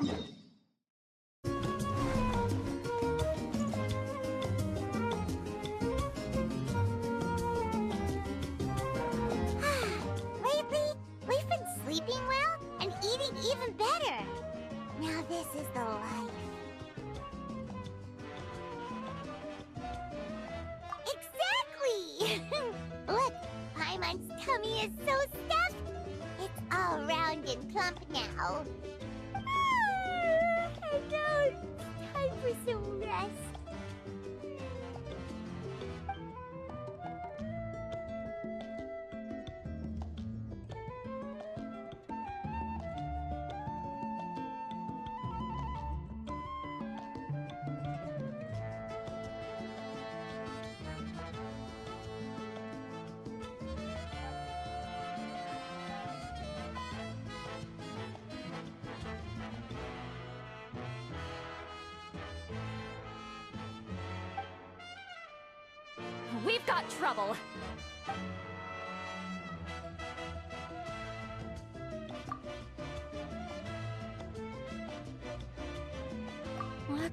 Lately, we've been sleeping well and eating even better. Now this is the life. Exactly! Look, Paimon's tummy is so stuffed. It's all round and plump now. I know. It's time for some rest. We've got trouble.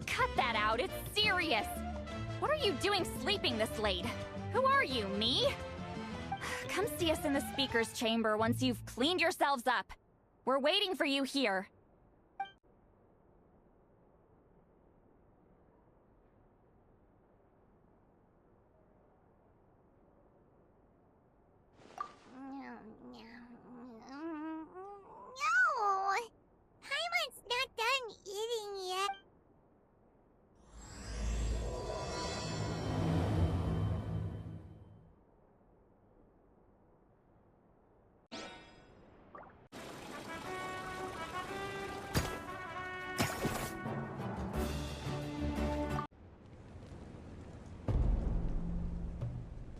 Cut that out, it's serious. What are you doing sleeping this late? Who are you, me? Come see us in the speaker's chamber once you've cleaned yourselves up. We're waiting for you here. No! Paimon's not done eating yet.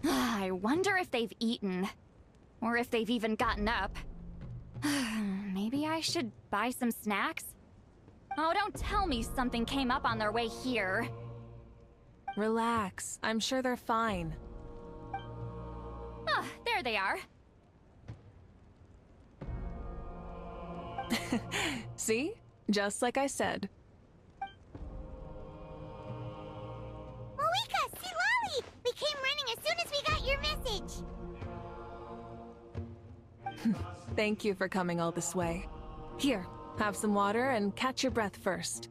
I wonder if they've eaten. Or if they've even gotten up. Maybe I should buy some snacks? Oh, don't tell me something came up on their way here. Relax. I'm sure they're fine. Ah, there they are. See? Just like I said. Mavuika, see Lolly! We came running as soon as we got your message. Thank you for coming all this way. Here, have some water and catch your breath first.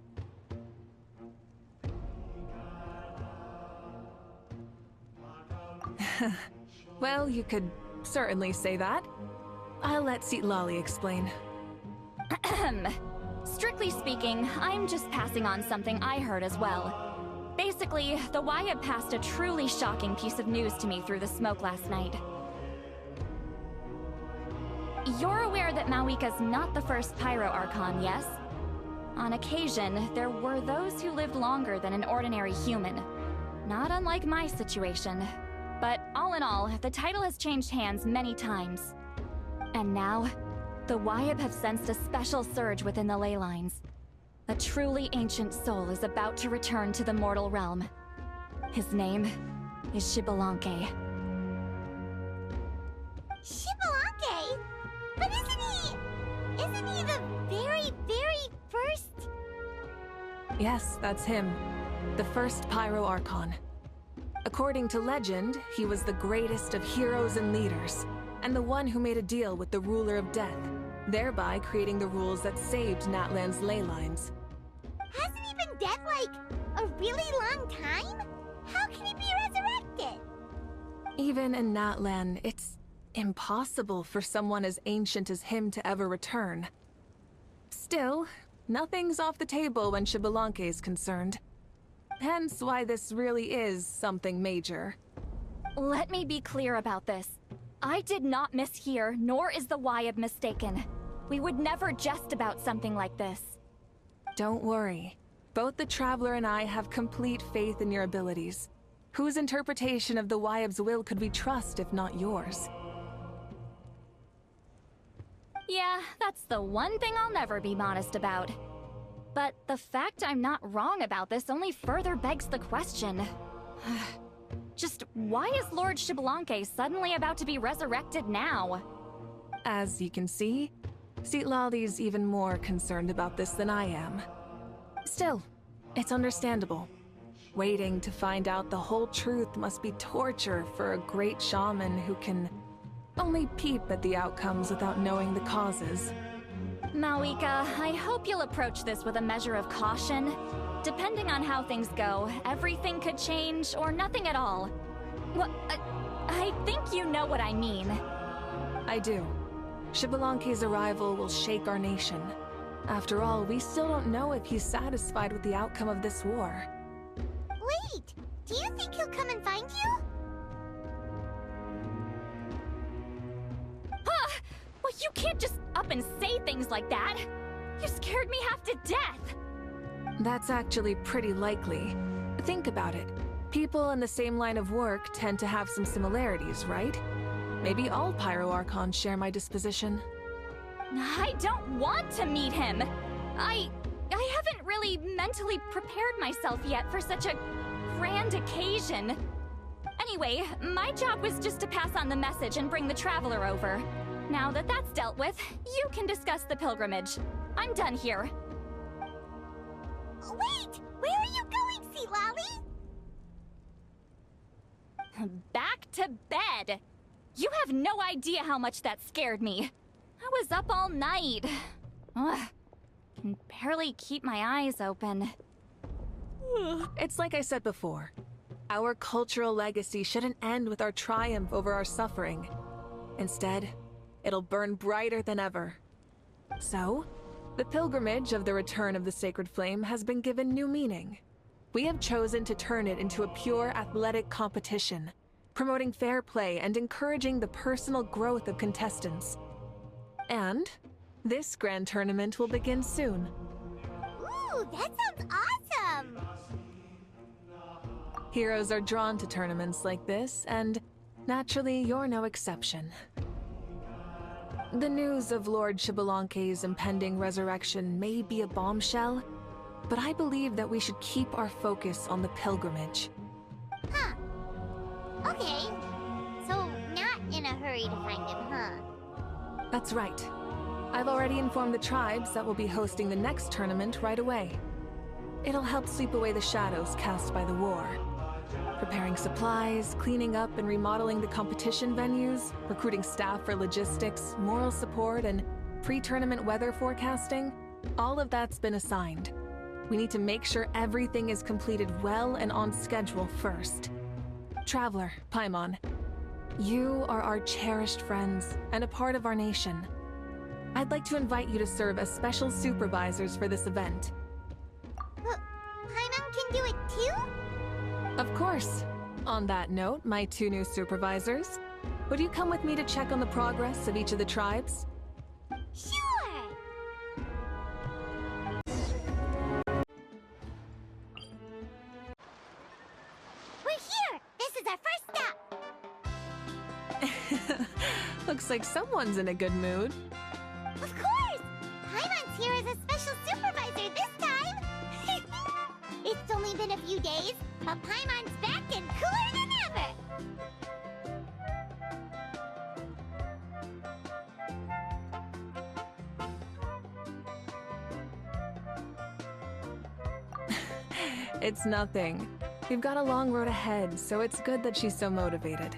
Well, you could certainly say that. I'll let Lolly explain. Strictly speaking, I'm just passing on something I heard as well. Basically, the Wyab passed a truly shocking piece of news to me through the smoke last night. You're aware that Mavuika's not the first Pyro Archon, yes? On occasion, there were those who lived longer than an ordinary human. Not unlike my situation. But all in all, the title has changed hands many times. And now, the Wyab have sensed a special surge within the ley lines. A truly ancient soul is about to return to the mortal realm. His name is Xbalanque. Xbalanque? But isn't he the very, very first? Yes, that's him. The first Pyro Archon. According to legend, he was the greatest of heroes and leaders, and the one who made a deal with the ruler of death, thereby creating the rules that saved Natlan's ley lines. Hasn't he been dead like a really long time? How can he be resurrected? Even in Natlan, it's impossible for someone as ancient as him to ever return. Still, nothing's off the table when Xbalanque is concerned. Hence why this really is something major. Let me be clear about this. I did not mishear, nor is the Wyab mistaken. We would never jest about something like this. Don't worry. Both the Traveler and I have complete faith in your abilities. Whose interpretation of the Wyab's will could we trust if not yours? Yeah, that's the one thing I'll never be modest about. But the fact I'm not wrong about this only further begs the question. Just why is Lord Xbalanque suddenly about to be resurrected now? As you can see, Lali's even more concerned about this than I am. Still, it's understandable. Waiting to find out the whole truth must be torture for a great shaman who can only peep at the outcomes without knowing the causes. Mavuika, I hope you'll approach this with a measure of caution. Depending on how things go, everything could change or nothing at all. Well, I think you know what I mean. I do. Xbalanque's arrival will shake our nation. After all, we still don't know if he's satisfied with the outcome of this war. Wait, do you think he'll come and find you? Well, you can't just up and say things like that. You scared me half to death. That's actually pretty likely. Think about it. People in the same line of work tend to have some similarities, right? Maybe all Pyro Archons share my disposition. I don't want to meet him. I haven't really mentally prepared myself yet for such a grand occasion. Anyway, my job was just to pass on the message and bring the Traveler over. Now that that's dealt with, you can discuss the pilgrimage. I'm done here. Wait! Where are you going, Sea Lali? Back to bed. You have no idea how much that scared me. I was up all night. Ugh. Can barely keep my eyes open. It's like I said before. Our cultural legacy shouldn't end with our triumph over our suffering. Instead, it'll burn brighter than ever. So, the pilgrimage of the return of the sacred flame has been given new meaning. We have chosen to turn it into a pure athletic competition, promoting fair play and encouraging the personal growth of contestants. And this grand tournament will begin soon. Ooh, that sounds awesome! Heroes are drawn to tournaments like this, and naturally, you're no exception. The news of Lord Xbalanque's impending resurrection may be a bombshell, but I believe that we should keep our focus on the pilgrimage. Huh. Okay. So, not in a hurry to find him, huh? That's right. I've already informed the tribes that we'll be hosting the next tournament right away. It'll help sweep away the shadows cast by the war. Preparing supplies, cleaning up and remodeling the competition venues, recruiting staff for logistics, moral support, and pre-tournament weather forecasting, all of that's been assigned. We need to make sure everything is completed well and on schedule first. Traveler, Paimon, you are our cherished friends and a part of our nation. I'd like to invite you to serve as special supervisors for this event. Paimon can do it too? Of course. On that note, my two new supervisors, would you come with me to check on the progress of each of the tribes? Sure! We're here! This is our first stop! Looks like someone's in a good mood. Of course! Paimon's here as a special supervisor this time! It's only been a few days, but Paimon's back and cooler than ever! It's nothing. We've got a long road ahead, so it's good that she's so motivated.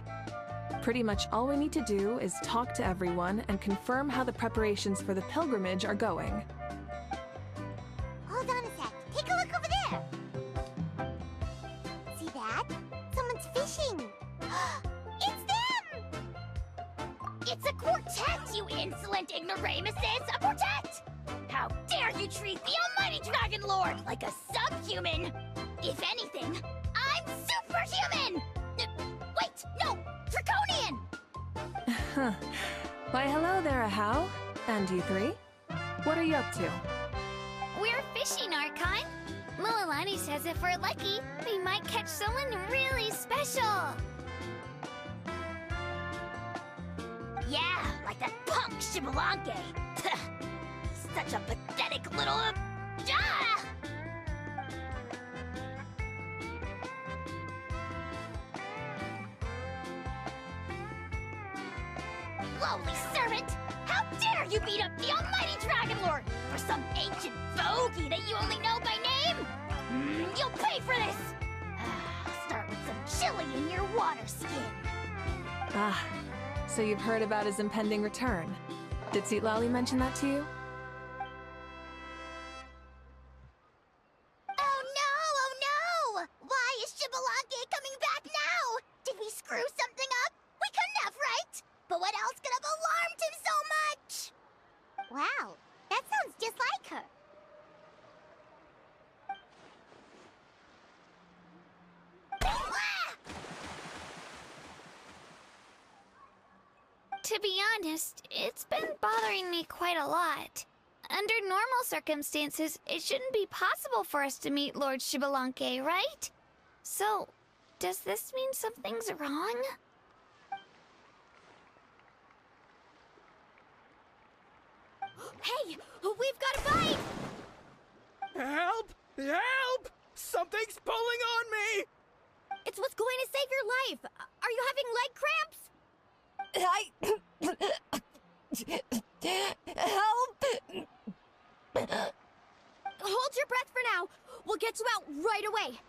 Pretty much all we need to do is talk to everyone and confirm how the preparations for the pilgrimage are going. Hold on a sec. Take a look over there! See that? Someone's fishing! It's them! It's a quartet, you insolent ignoramuses! A quartet! How dare you treat the almighty Dragon Lord like a subhuman! If anything, I'm superhuman! Wait, no! Draconian! Huh. Why, hello there, Ahau. And you three? What are you up to? We're fishing, Archon. Mualani says if we're lucky, we might catch someone really special. Yeah, like that punk Xbalanque. Such a pathetic little... Ah! Lowly servant! How dare you beat up the almighty Dragon Lord for some ancient bogey that you only know by name? You'll pay for this! I'll start with some chili in your water skin. Ah, so you've heard about his impending return. Did Sweet Lolly mention that to you? Oh no! Why is Shibalanke coming back now? Did we screw something up? We couldn't have, right? But what else could have alarmed him so much? Wow, that sounds just like her. To be honest, it's been bothering me quite a lot. Under normal circumstances, it shouldn't be possible for us to meet Lord Shibalanke, right? So, does this mean something's wrong? Hey, we've got a bite! Help! Help! Something's pulling on me! It's what's going to save your life. Are you having leg cramps? Help! Hold your breath for now. We'll get you out right away.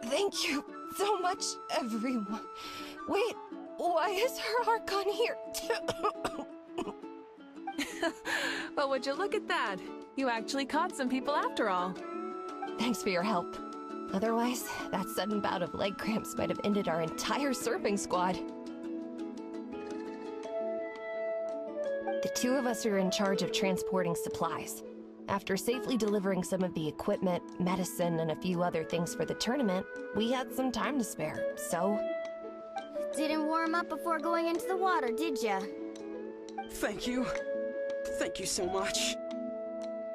Thank you so much, everyone. Wait, why is her Archon here? Well, would you look at that? You actually caught some people after all. Thanks for your help. Otherwise, that sudden bout of leg cramps might have ended our entire surfing squad. The two of us are in charge of transporting supplies. After safely delivering some of the equipment, medicine, and a few other things for the tournament, we had some time to spare, so... Didn't warm up before going into the water, did ya? Thank you. Thank you so much.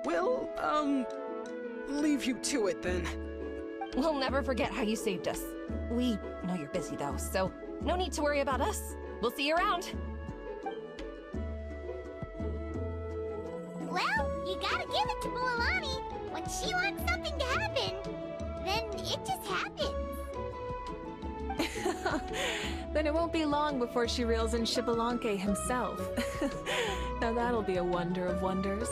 We'll, leave you to it then. We'll never forget how you saved us. We know you're busy though, so no need to worry about us. We'll see you around. Well, you gotta give it to Bulawani. When she wants something to happen, then it just happens. Then it won't be long before she reels in Shibalanke himself. Now that'll be a wonder of wonders.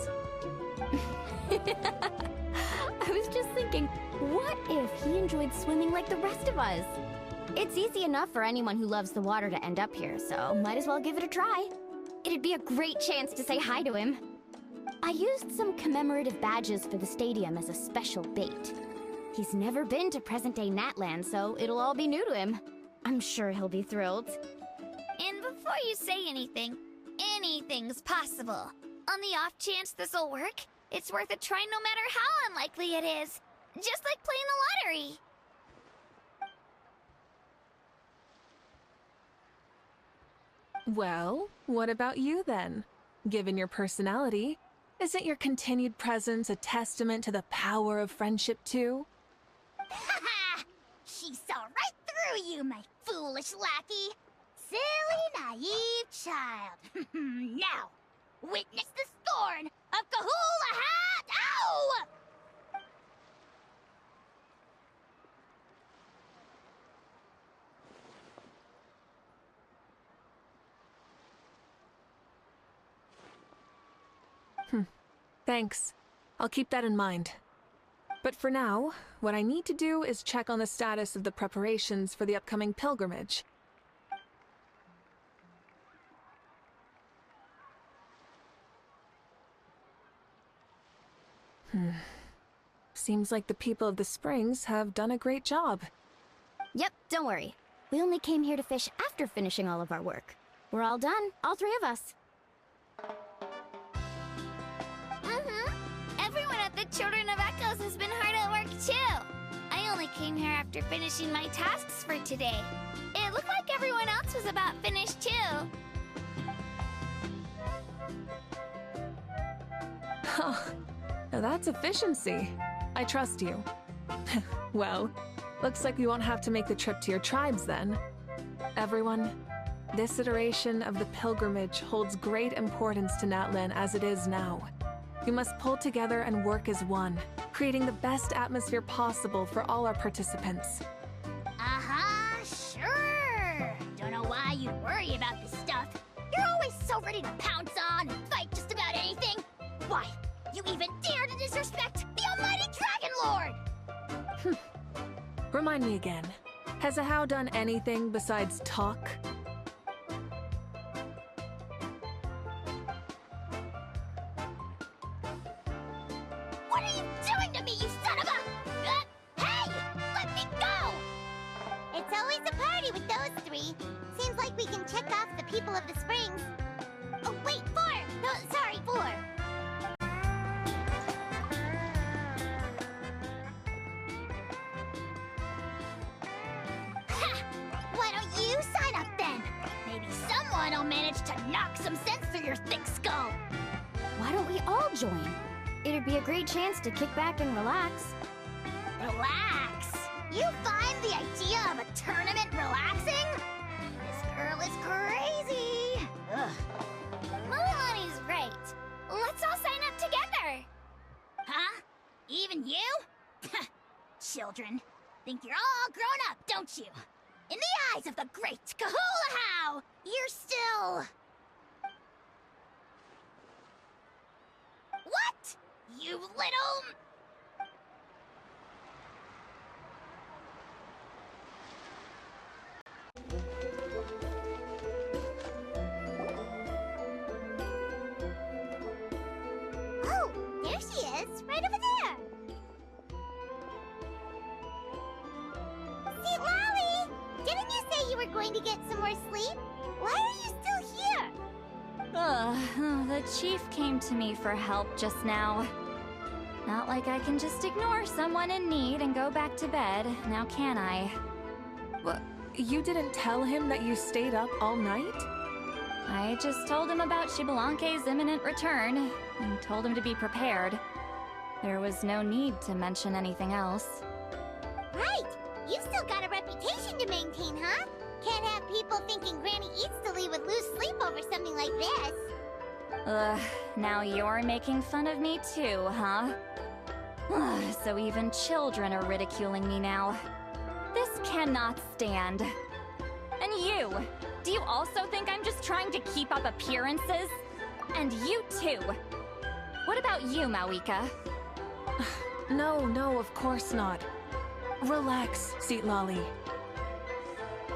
I was just thinking, what if he enjoyed swimming like the rest of us? It's easy enough for anyone who loves the water to end up here, so might as well give it a try. It'd be a great chance to say hi to him. I used some commemorative badges for the stadium as a special bait. He's never been to present-day Natland, so it'll all be new to him. I'm sure he'll be thrilled. And before you say anything, anything's possible. On the off chance this'll work, it's worth a try no matter how unlikely it is. Just like playing the lottery. Well, what about you then? Given your personality, isn't your continued presence a testament to the power of friendship too? Ha! She saw right through you, my foolish lackey. Silly, naive child. Now, witness the scorn of Kahula Hat! Ow! Thanks. I'll keep that in mind. But for now, what I need to do is check on the status of the preparations for the upcoming pilgrimage. Seems like the people of the Springs have done a great job. Yep, don't worry. We only came here to fish after finishing all of our work. We're all done, all three of us. Everyone at the Children of Echoes has been hard at work too. I only came here after finishing my tasks for today. It looked like everyone else was about finished too. Oh, now that's efficiency. I trust you. Well, looks like we won't have to make the trip to your tribes then. Everyone, this iteration of the pilgrimage holds great importance to Natlan as it is now. You must pull together and work as one, creating the best atmosphere possible for all our participants. Sure. Don't know why you worry about this stuff. You're always so ready to pounce on and fight just about anything. Why, you even dare to disrespect the almighty Dragon Lord! Remind me again, has Ahau done anything besides talk? What are you doing to me, you son of a... hey! Let me go! It's always a party with those three. Seems like we can check off the people of the springs. Oh, wait, 4! No, sorry, 4. Ha! Why don't you sign up then? Maybe someone will manage to knock some sense through your thick skull. Why don't we all join? It'd be a great chance to kick back and relax. Relax? You find the idea of a tournament relaxing? This girl is crazy. Ugh. Mulan's right. Let's all sign up together. Huh? Even you? Children. Think you're all grown up, don't you? In the eyes of the great Kahulahau, you're still... What? You little... Oh, there she is, right over there. See, Lolly! Didn't you say you were going to get some more sleep? Why are you still here? The chief came to me for help just now. Not like I can just ignore someone in need and go back to bed, now can I? What? You didn't tell him that you stayed up all night? I just told him about Shibalanke's imminent return, and told him to be prepared. There was no need to mention anything else. Right! You've still got a reputation to maintain, huh? Can't have people thinking Granny Eatsley would lose sleep over something like this. Ugh, now you're making fun of me too, huh? Ugh, so even children are ridiculing me now. This cannot stand. And you! Do you also think I'm just trying to keep up appearances? And you too! What about you, Mavuika? No, of course not. Relax, Lolly.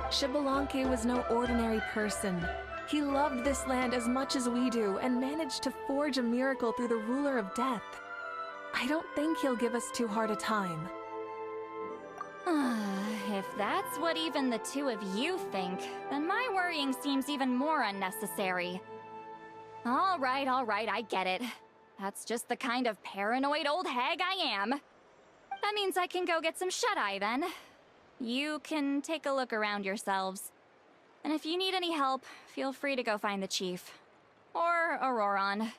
Shibalanke was no ordinary person. He loved this land as much as we do and managed to forge a miracle through the ruler of death. I don't think he'll give us too hard a time. If that's what even the two of you think, then my worrying seems even more unnecessary. All right, I get it. That's just the kind of paranoid old hag I am. That means I can go get some shut-eye then. You can take a look around yourselves. And if you need any help, feel free to go find the chief. Or Auroron.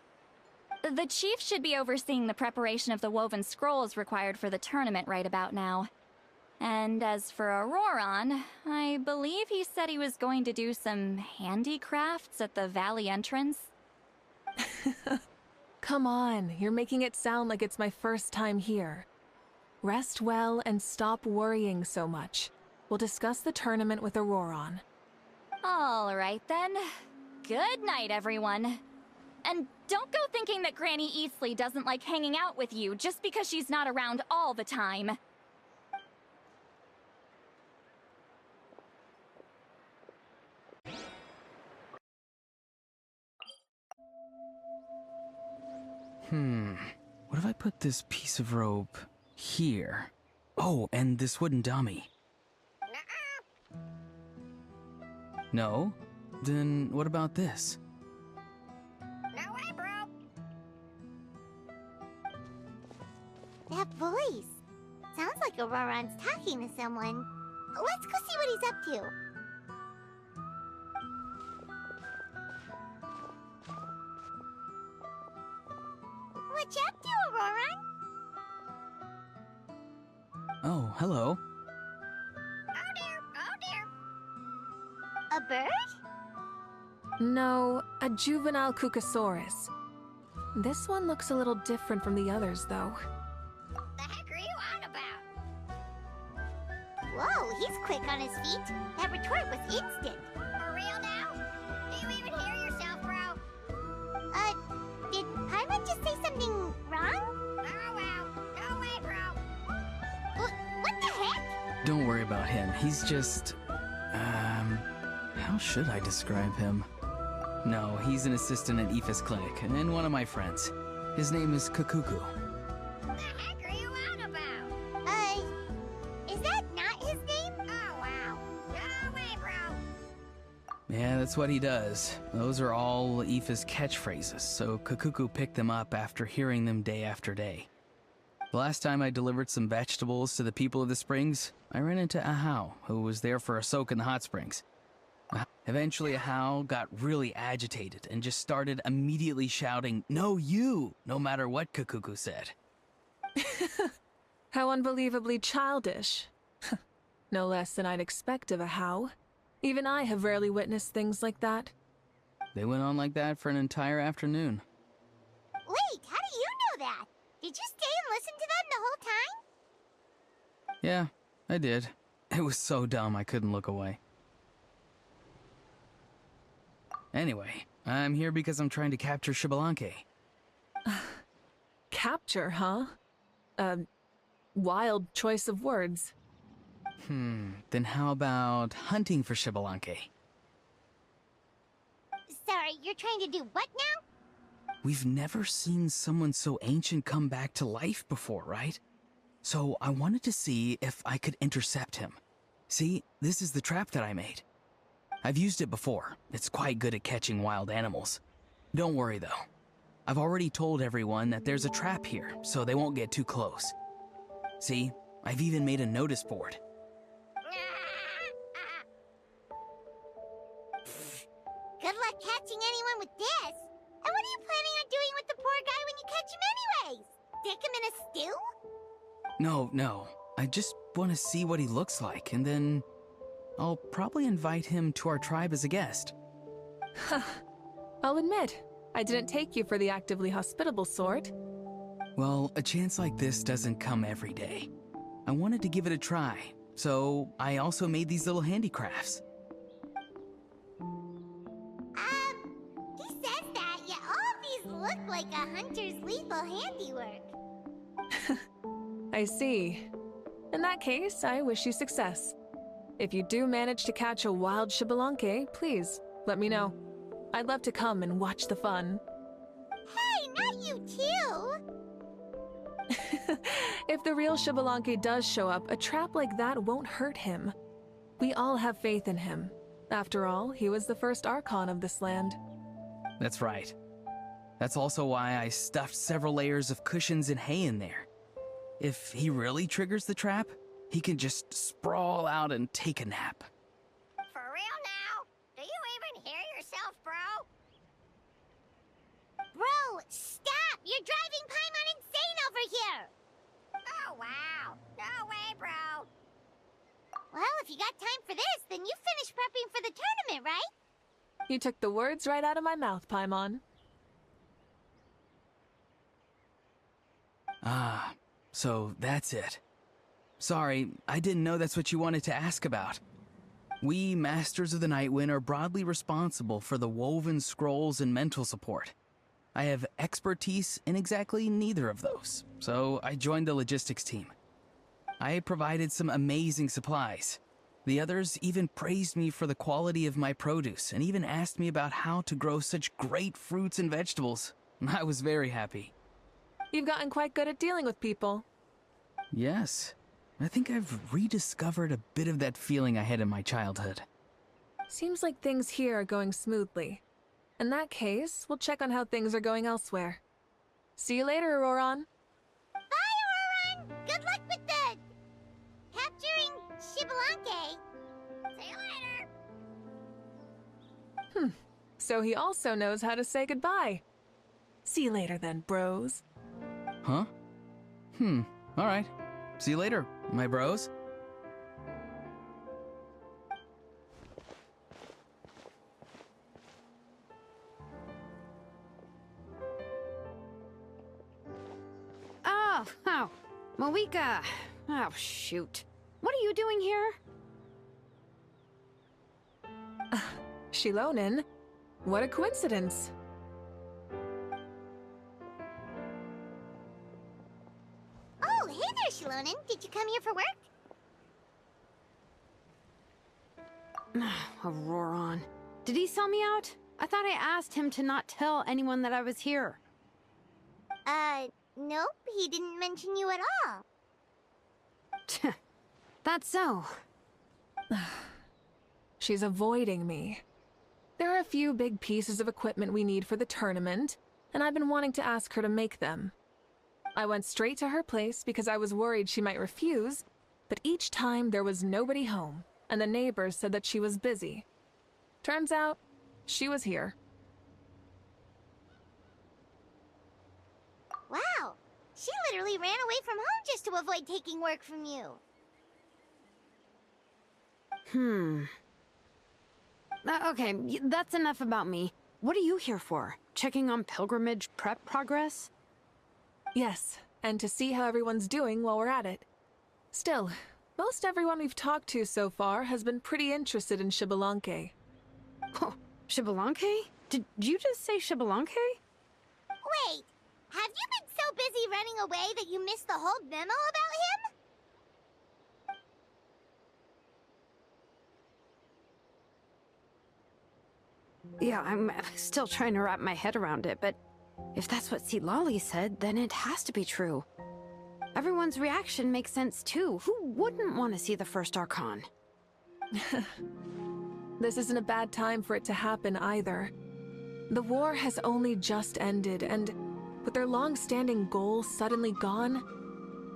The chief should be overseeing the preparation of the woven scrolls required for the tournament right about now. And as for Auroron, I believe he said he was going to do some handicrafts at the valley entrance. Come on, you're making it sound like it's my first time here. Rest well and stop worrying so much. We'll discuss the tournament with Auroron. All right then. Good night, everyone. And don't go thinking that Granny Eatsley doesn't like hanging out with you just because she's not around all the time. What if I put this piece of rope here? Oh, and this wooden dummy. No? Then what about this? No way, bro. That voice. Sounds like Auroron's talking to someone. Let's go see what he's up to. What you up to, Auroron? Oh, hello. Oh dear, oh dear. A bird? No, a juvenile Kukasaurus. This one looks a little different from the others, though. The heck are you on about? Whoa, he's quick on his feet. That retort was instant. For real now? Do you even hear yourself, bro? Did Paimon just say something wrong? Oh, wow. No way, bro. What the heck? Don't worry about him. He's just... how should I describe him? No, he's an assistant at Aoife's clinic, and one of my friends. His name is Kakuku. The heck are you on about? Is that not his name? Oh, wow. No way, bro. Yeah, that's what he does. Those are all Aoife's catchphrases, so Kakuku picked them up after hearing them day after day. The last time I delivered some vegetables to the people of the springs, I ran into Ahau, who was there for a soak in the hot springs. Eventually, Ahau got really agitated and just started immediately shouting, "No, you!" no matter what Kakuku said. How unbelievably childish. No less than I'd expect of a How. Even I have rarely witnessed things like that. They went on like that for an entire afternoon. Wait, how do you know that? Did you stay and listen to them the whole time? Yeah, I did. It was so dumb I couldn't look away. Anyway, I'm here because I'm trying to capture Xbalanque. Capture, huh? Wild choice of words. Then how about hunting for Xbalanque? Sorry, you're trying to do what now? We've never seen someone so ancient come back to life before, right? So I wanted to see if I could intercept him. See, this is the trap that I made. I've used it before. It's quite good at catching wild animals. Don't worry though. I've already told everyone that there's a trap here, so they won't get too close. See, I've even made a notice board. Good luck catching anyone with this. And what are you planning on doing with the poor guy when you catch him anyways? Stick him in a stew? No. I just want to see what he looks like, and then I'll probably invite him to our tribe as a guest. I'll admit, I didn't take you for the actively hospitable sort. Well, a chance like this doesn't come every day. I wanted to give it a try, so I also made these little handicrafts. He says that, yet all of these look like a hunter's lethal handiwork. I see. In that case, I wish you success. If you do manage to catch a wild Xbalanque, please, let me know. I'd love to come and watch the fun. Hey, not you too! If the real Xbalanque does show up, a trap like that won't hurt him. We all have faith in him. After all, he was the first Archon of this land. That's right. That's also why I stuffed several layers of cushions and hay in there. If he really triggers the trap, he can just sprawl out and take a nap. For real now? Do you even hear yourself, bro? Bro, stop! You're driving Paimon insane over here! Oh, wow. No way, bro. Well, if you got time for this, then you finished prepping for the tournament, right? You took the words right out of my mouth, Paimon. Ah, so that's it. Sorry, I didn't know that's what you wanted to ask about. We, Masters of the Nightwind, are broadly responsible for the woven scrolls and mental support. I have expertise in exactly neither of those, so I joined the logistics team. I provided some amazing supplies. The others even praised me for the quality of my produce and even asked me about how to grow such great fruits and vegetables. I was very happy. You've gotten quite good at dealing with people. Yes. I think I've rediscovered a bit of that feeling I had in my childhood. Seems like things here are going smoothly. In that case, we'll check on how things are going elsewhere. See you later, Auroron. Bye, Auroron! Good luck with the... capturing Xbalanque. See you later. So he also knows how to say goodbye. See you later then, bros. Huh? Alright. See you later, my bros. Oh, Mavuika. Oh, shoot. What are you doing here? Shilonen, what a coincidence. Oh, hey there, Shilonen. Did you come here for work? Auroron. Did he sell me out? I thought I asked him to not tell anyone that I was here. Nope. He didn't mention you at all. That's so. She's avoiding me. There are a few big pieces of equipment we need for the tournament, and I've been wanting to ask her to make them. I went straight to her place because I was worried she might refuse, but each time there was nobody home, and the neighbors said that she was busy. Turns out, she was here. Wow. She literally ran away from home just to avoid taking work from you. Okay, that's enough about me. What are you here for? Checking on pilgrimage prep progress? Yes, and to see how everyone's doing while we're at it. Still, most everyone we've talked to so far has been pretty interested in Xbalanque. Oh, Xbalanque? Did you just say Xbalanque? Wait, have you been so busy running away that you missed the whole memo about him? Yeah, I'm still trying to wrap my head around it, but if that's what Lolly said, then it has to be true. Everyone's reaction makes sense too. Who wouldn't want to see the first Archon? This isn't a bad time for it to happen either. The war has only just ended, and with their long-standing goals suddenly gone,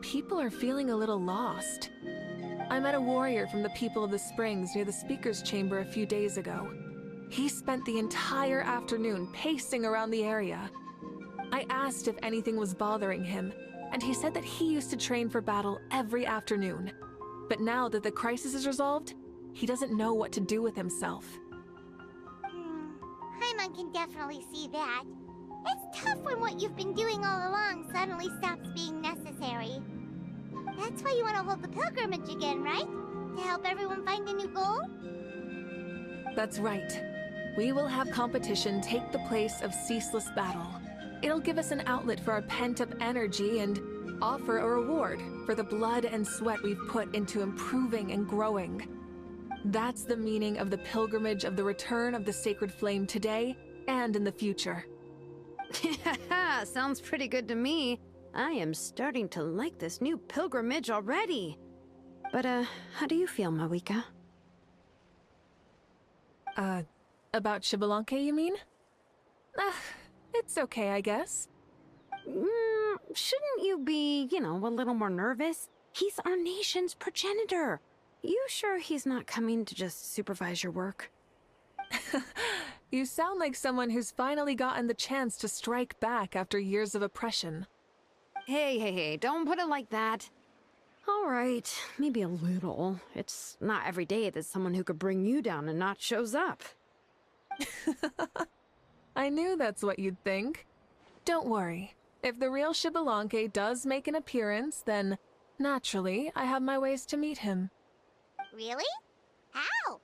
people are feeling a little lost. I met a warrior from the People of the Springs near the Speaker's Chamber a few days ago. He spent the entire afternoon pacing around the area. I asked if anything was bothering him, and he said that he used to train for battle every afternoon. But now that the crisis is resolved, he doesn't know what to do with himself. Paimon can definitely see that. It's tough when what you've been doing all along suddenly stops being necessary. That's why you want to hold the pilgrimage again, right? To help everyone find a new goal? That's right. We will have competition take the place of ceaseless battle. It'll give us an outlet for our pent-up energy and offer a reward for the blood and sweat we've put into improving and growing. That's the meaning of the pilgrimage of the return of the sacred flame today and in the future. Sounds pretty good to me. I am starting to like this new pilgrimage already. But, how do you feel, Mavuika? About Xbalanque, you mean? It's okay, I guess. Shouldn't you be, a little more nervous? He's our nation's progenitor. You sure he's not coming to just supervise your work? You sound like someone who's finally gotten the chance to strike back after years of oppression. Hey, don't put it like that. All right, maybe a little. It's not every day that someone who could bring you down a notch shows up. I knew that's what you'd think. Don't worry. If the real Xbalanque does make an appearance, then, naturally, I have my ways to meet him. Really? How?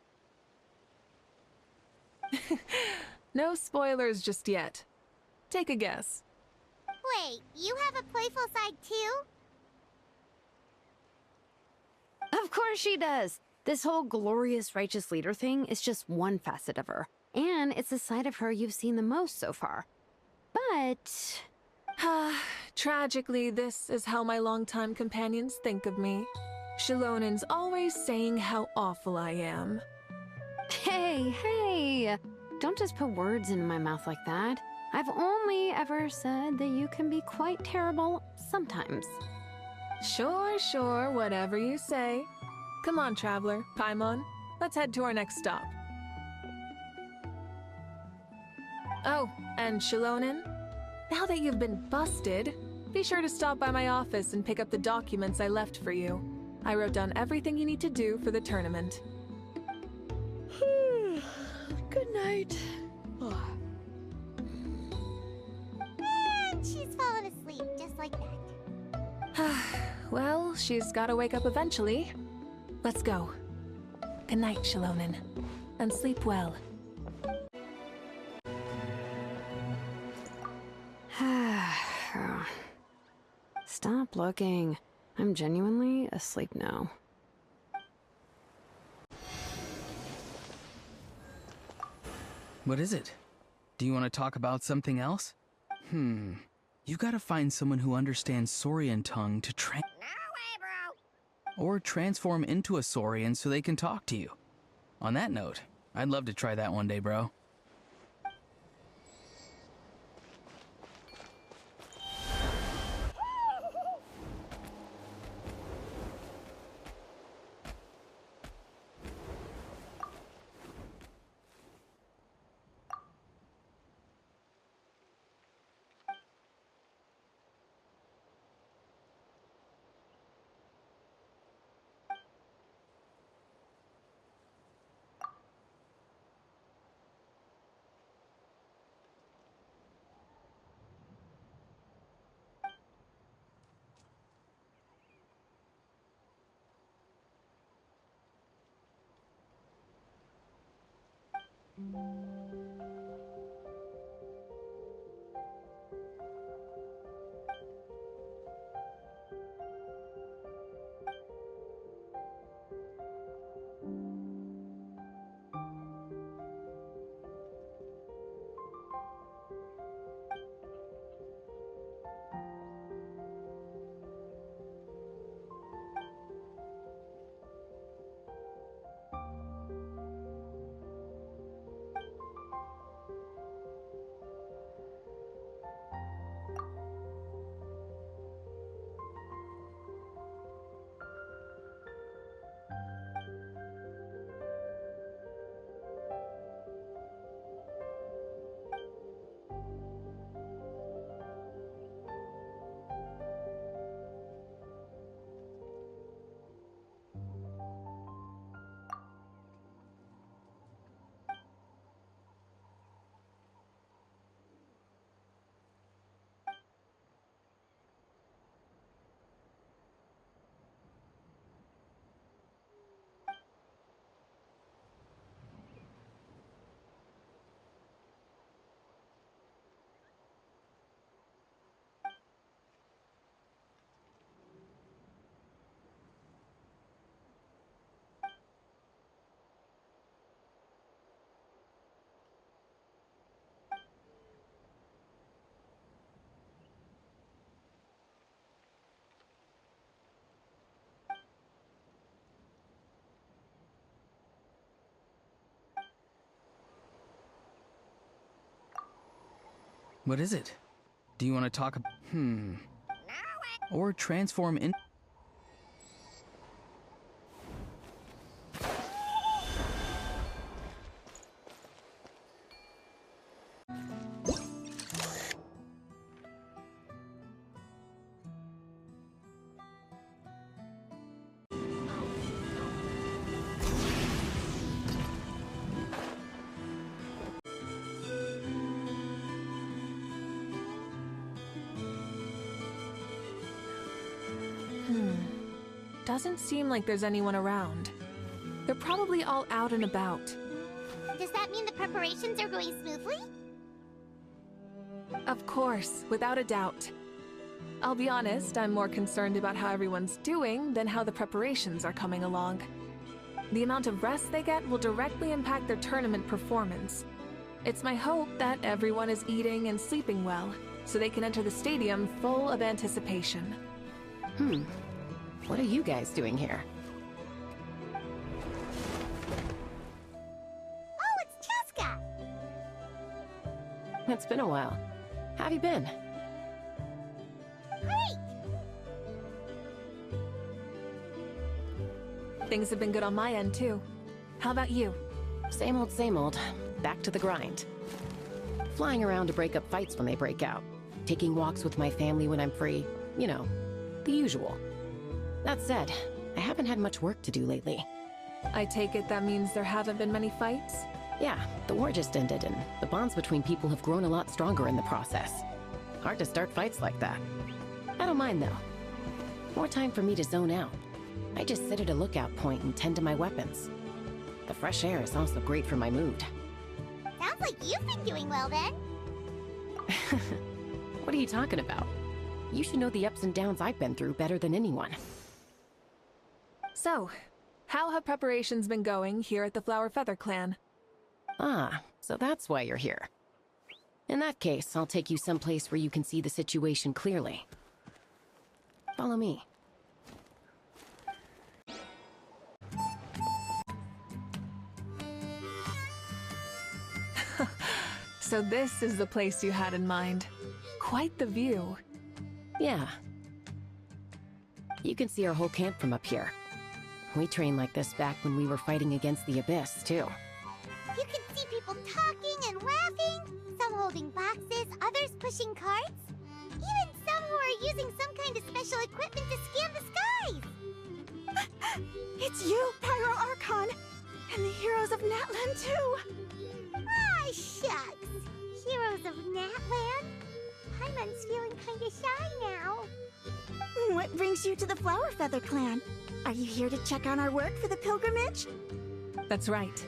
No spoilers just yet. Take a guess. Wait, you have a playful side too? Of course she does. This whole glorious righteous leader thing is just one facet of her. And it's the side of her you've seen the most so far. But... Tragically, this is how my longtime companions think of me. Shilonen's always saying how awful I am. Hey! Don't just put words into my mouth like that. I've only ever said that you can be quite terrible sometimes. Sure, whatever you say. Come on, Traveler, Paimon. Let's head to our next stop. Oh, and Shilonen, now that you've been busted, be sure to stop by my office and pick up the documents I left for you. I wrote down everything you need to do for the tournament. Good night. And she's fallen asleep just like that. Well, she's gotta wake up eventually. Let's go. Good night, Shalonen. And sleep well. Stop looking. I'm genuinely asleep now. What is it? Do you want to talk about something else? You gotta find someone who understands Saurian tongue to No way, bro! or transform into a Saurian so they can talk to you. On that note, I'd love to try that one day, bro. What is it? Do you want to talk or transform in? Doesn't seem like there's anyone around. They're probably all out and about. Does that mean the preparations are going smoothly? Of course, without a doubt. I'll be honest, I'm more concerned about how everyone's doing than how the preparations are coming along. The amount of rest they get will directly impact their tournament performance. It's my hope that everyone is eating and sleeping well, so they can enter the stadium full of anticipation. What are you guys doing here? Oh, it's Cheska! It's been a while. How have you been? Great! Things have been good on my end, too. How about you? Same old, same old. Back to the grind. Flying around to break up fights when they break out. Taking walks with my family when I'm free. You know, the usual. That said, I haven't had much work to do lately. I take it that means there haven't been many fights? Yeah, the war just ended, and the bonds between people have grown a lot stronger in the process. Hard to start fights like that. I don't mind, though. More time for me to zone out. I just sit at a lookout point and tend to my weapons. The fresh air is also great for my mood. Sounds like you've been doing well then. What are you talking about? You should know the ups and downs I've been through better than anyone. So, how have preparations been going here at the Flower Feather Clan? Ah, so that's why you're here. In that case, I'll take you someplace where you can see the situation clearly. Follow me. So this is the place you had in mind. Quite the view. Yeah. You can see our whole camp from up here. We trained like this back when we were fighting against the Abyss, too. You can see people talking and laughing, some holding boxes, others pushing carts. Even some who are using some kind of special equipment to scan the skies. It's you, Pyro Archon! And the heroes of Natlan, too! Ah, shucks. Heroes of Natlan? Paimon's feeling kinda shy now. What brings you to the Flower Feather Clan? Are you here to check on our work for the pilgrimage? That's right.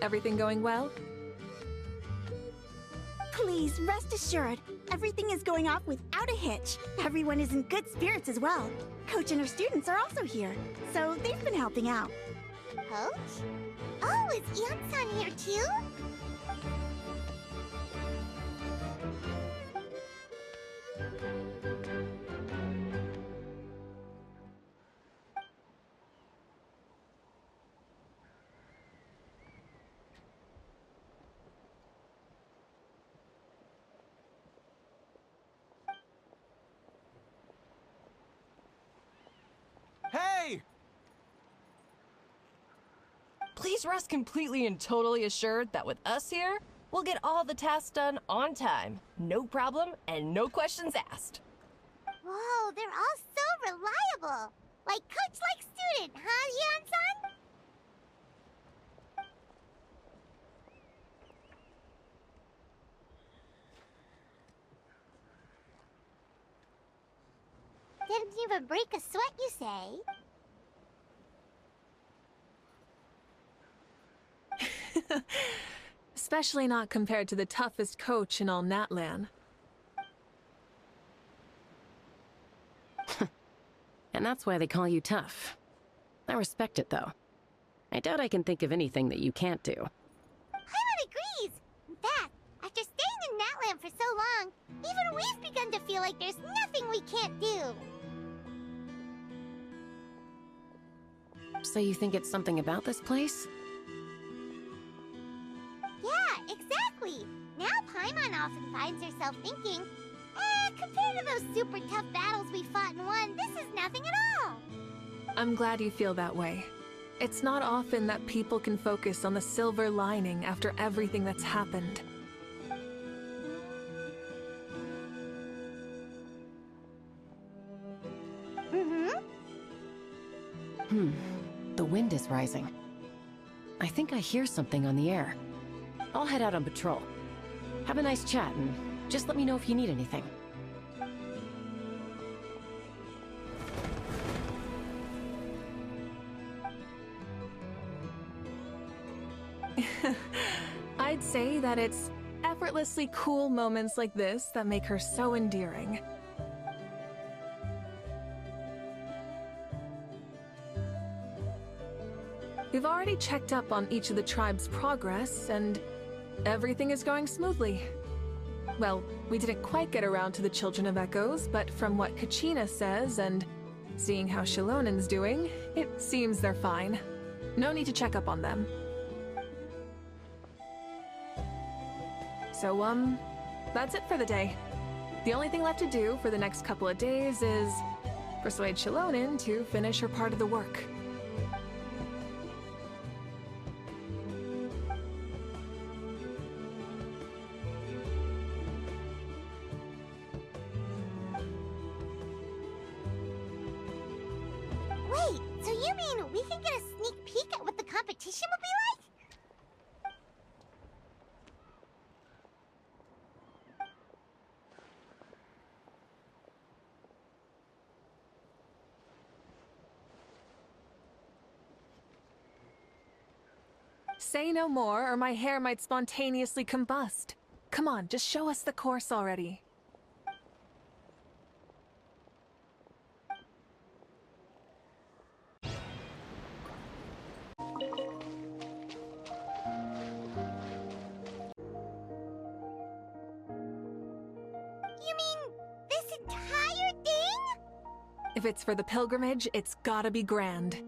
Everything going well? Please, rest assured, everything is going off without a hitch. Everyone is in good spirits as well. Coach and her students are also here, so they've been helping out. Coach? Oh, is Ian-san here too? Hey! Please rest completely and totally assured that with us here, we'll get all the tasks done on time. No problem and no questions asked. Whoa, they're all so reliable. Like coach like student, huh, Ian-san? Didn't even break a sweat, you say? Especially not compared to the toughest coach in all Natlan. And that's why they call you tough. I respect it, though. I doubt I can think of anything that you can't do. Paimon agrees! In fact, after staying in Natlan for so long, even we've begun to feel like there's nothing we can't do. So you think it's something about this place? Yeah, exactly! Now Paimon often finds herself thinking, compared to those super tough battles we fought and won, this is nothing at all! I'm glad you feel that way. It's not often that people can focus on the silver lining after everything that's happened. The wind is rising. I think I hear something on the air. I'll head out on patrol. Have a nice chat, and just let me know if you need anything. I'd say that it's effortlessly cool moments like this that make her so endearing. We've already checked up on each of the tribe's progress, and everything is going smoothly. Well, we didn't quite get around to the Children of Echoes, but from what Kachina says, and seeing how Shilonen's doing, it seems they're fine. No need to check up on them. So, that's it for the day. The only thing left to do for the next couple of days is persuade Shilonen to finish her part of the work. Wait, so you mean we can get a sneak peek at what the competition will be like? Say no more, or my hair might spontaneously combust. Come on, just show us the course already. You mean this entire thing? If it's for the pilgrimage, it's gotta be grand.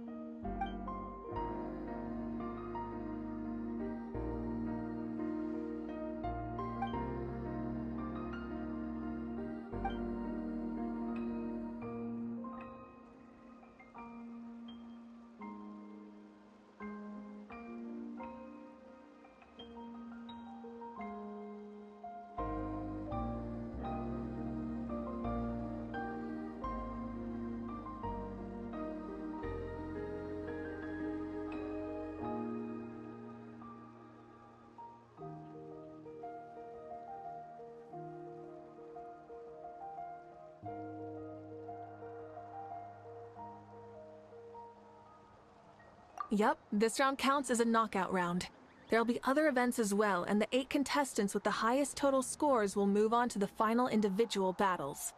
Yup, this round counts as a knockout round. There'll be other events as well, and the 8 contestants with the highest total scores will move on to the final individual battles.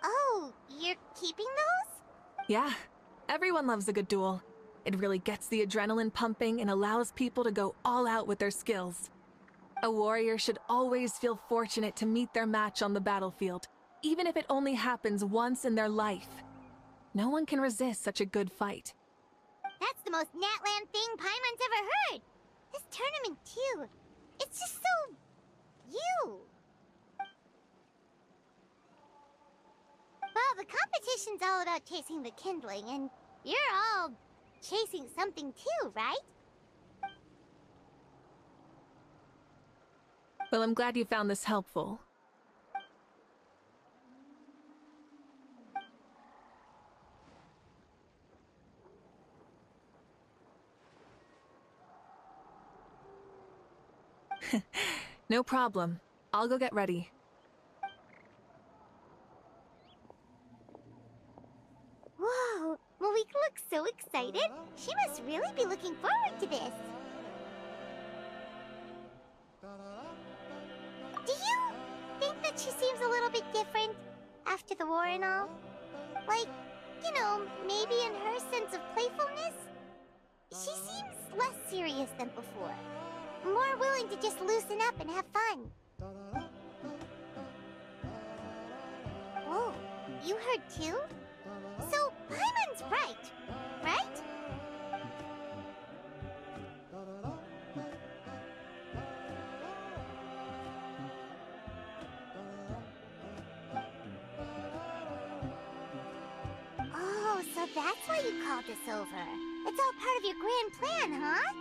Oh, you're keeping those? Yeah, everyone loves a good duel. It really gets the adrenaline pumping and allows people to go all out with their skills. A warrior should always feel fortunate to meet their match on the battlefield, even if it only happens once in their life. No one can resist such a good fight. That's the most Natland thing Paimon's ever heard. This tournament, too. It's just so... you. Well, the competition's all about chasing the kindling, and you're all chasing something too, right? Well, I'm glad you found this helpful. No problem. I'll go get ready. Whoa, Mavuika looks so excited. She must really be looking forward to this. Do you think that she seems a little bit different after the war and all? Like, you know, maybe in her sense of playfulness? She seems less serious than before. More willing to just loosen up and have fun. Whoa, you heard too? So, Paimon's right, right? Oh, so that's why you called us over. It's all part of your grand plan, huh?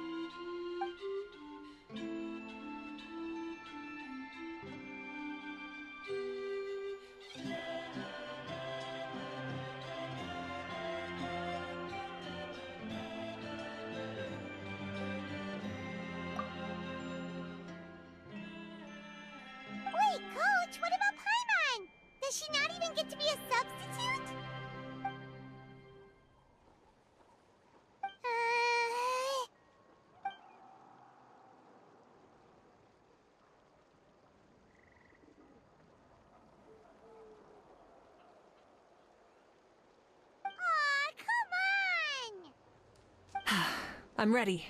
Wait, Coach, what about Paimon? Does she not even get to be a substitute? Aw, come on! I'm ready.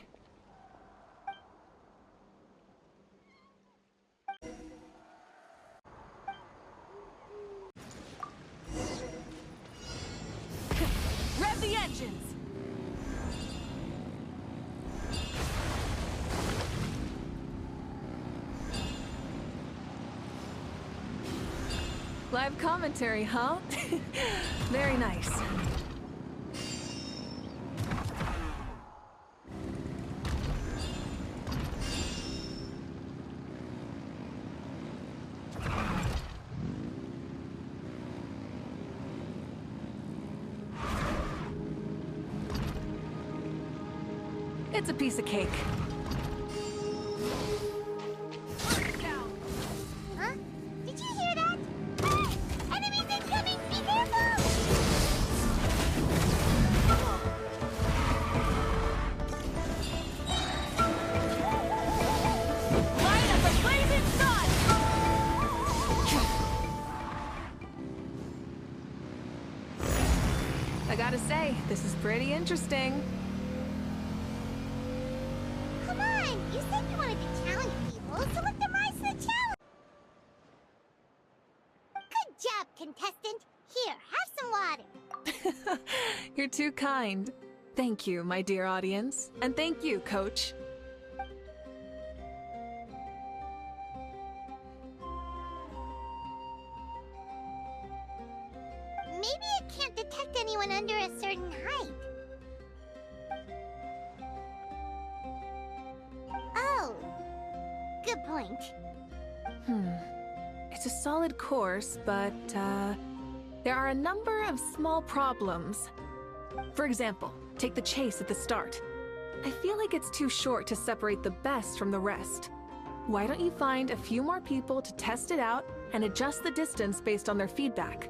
Rev the engines! Live commentary, huh? Very nice. It's a piece of cake. Huh? Did you hear that? Hey! Enemies incoming! Be careful! be interesting. Come on, you said you wanted to challenge people, so let them rise to the challenge. Good job, contestant. Here, have some water. You're too kind. Thank you, my dear audience. And thank you, Coach. Maybe it can't detect anyone under a certain height. Oh, good point. It's a solid course, but, there are a number of small problems. For example, take the chase at the start. I feel like it's too short to separate the best from the rest. Why don't you find a few more people to test it out and adjust the distance based on their feedback?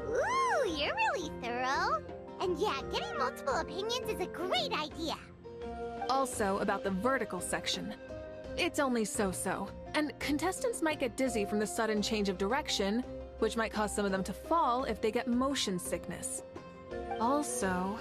Ooh, you're really thorough. And yeah, getting multiple opinions is a great idea. Also, about the vertical section. It's only so-so, and contestants might get dizzy from the sudden change of direction, which might cause some of them to fall if they get motion sickness. Also...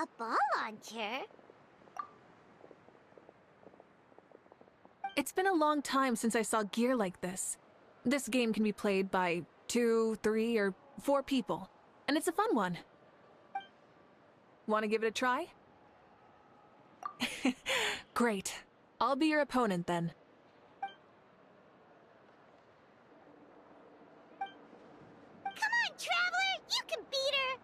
A ball launcher? It's been a long time since I saw gear like this. This game can be played by 2, 3, or 4 people, and it's a fun one. Want to give it a try? Great. I'll be your opponent then. Come on, Traveler! You can beat her!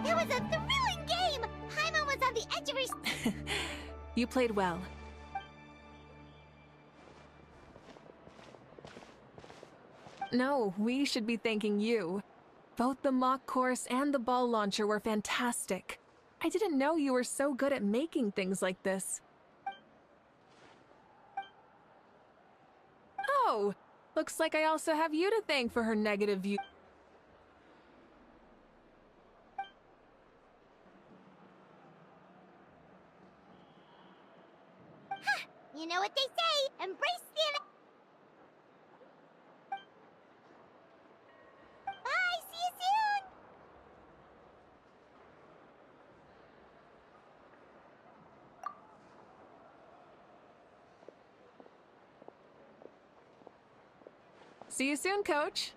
It was a thrilling game! Paimon was on the edge of her... You played well. No, we should be thanking you. Both the mock course and the ball launcher were fantastic. I didn't know you were so good at making things like this. Oh, looks like I also have you to thank for her negative view. You know what they say, embrace the... Bye, see you soon! See you soon, Coach.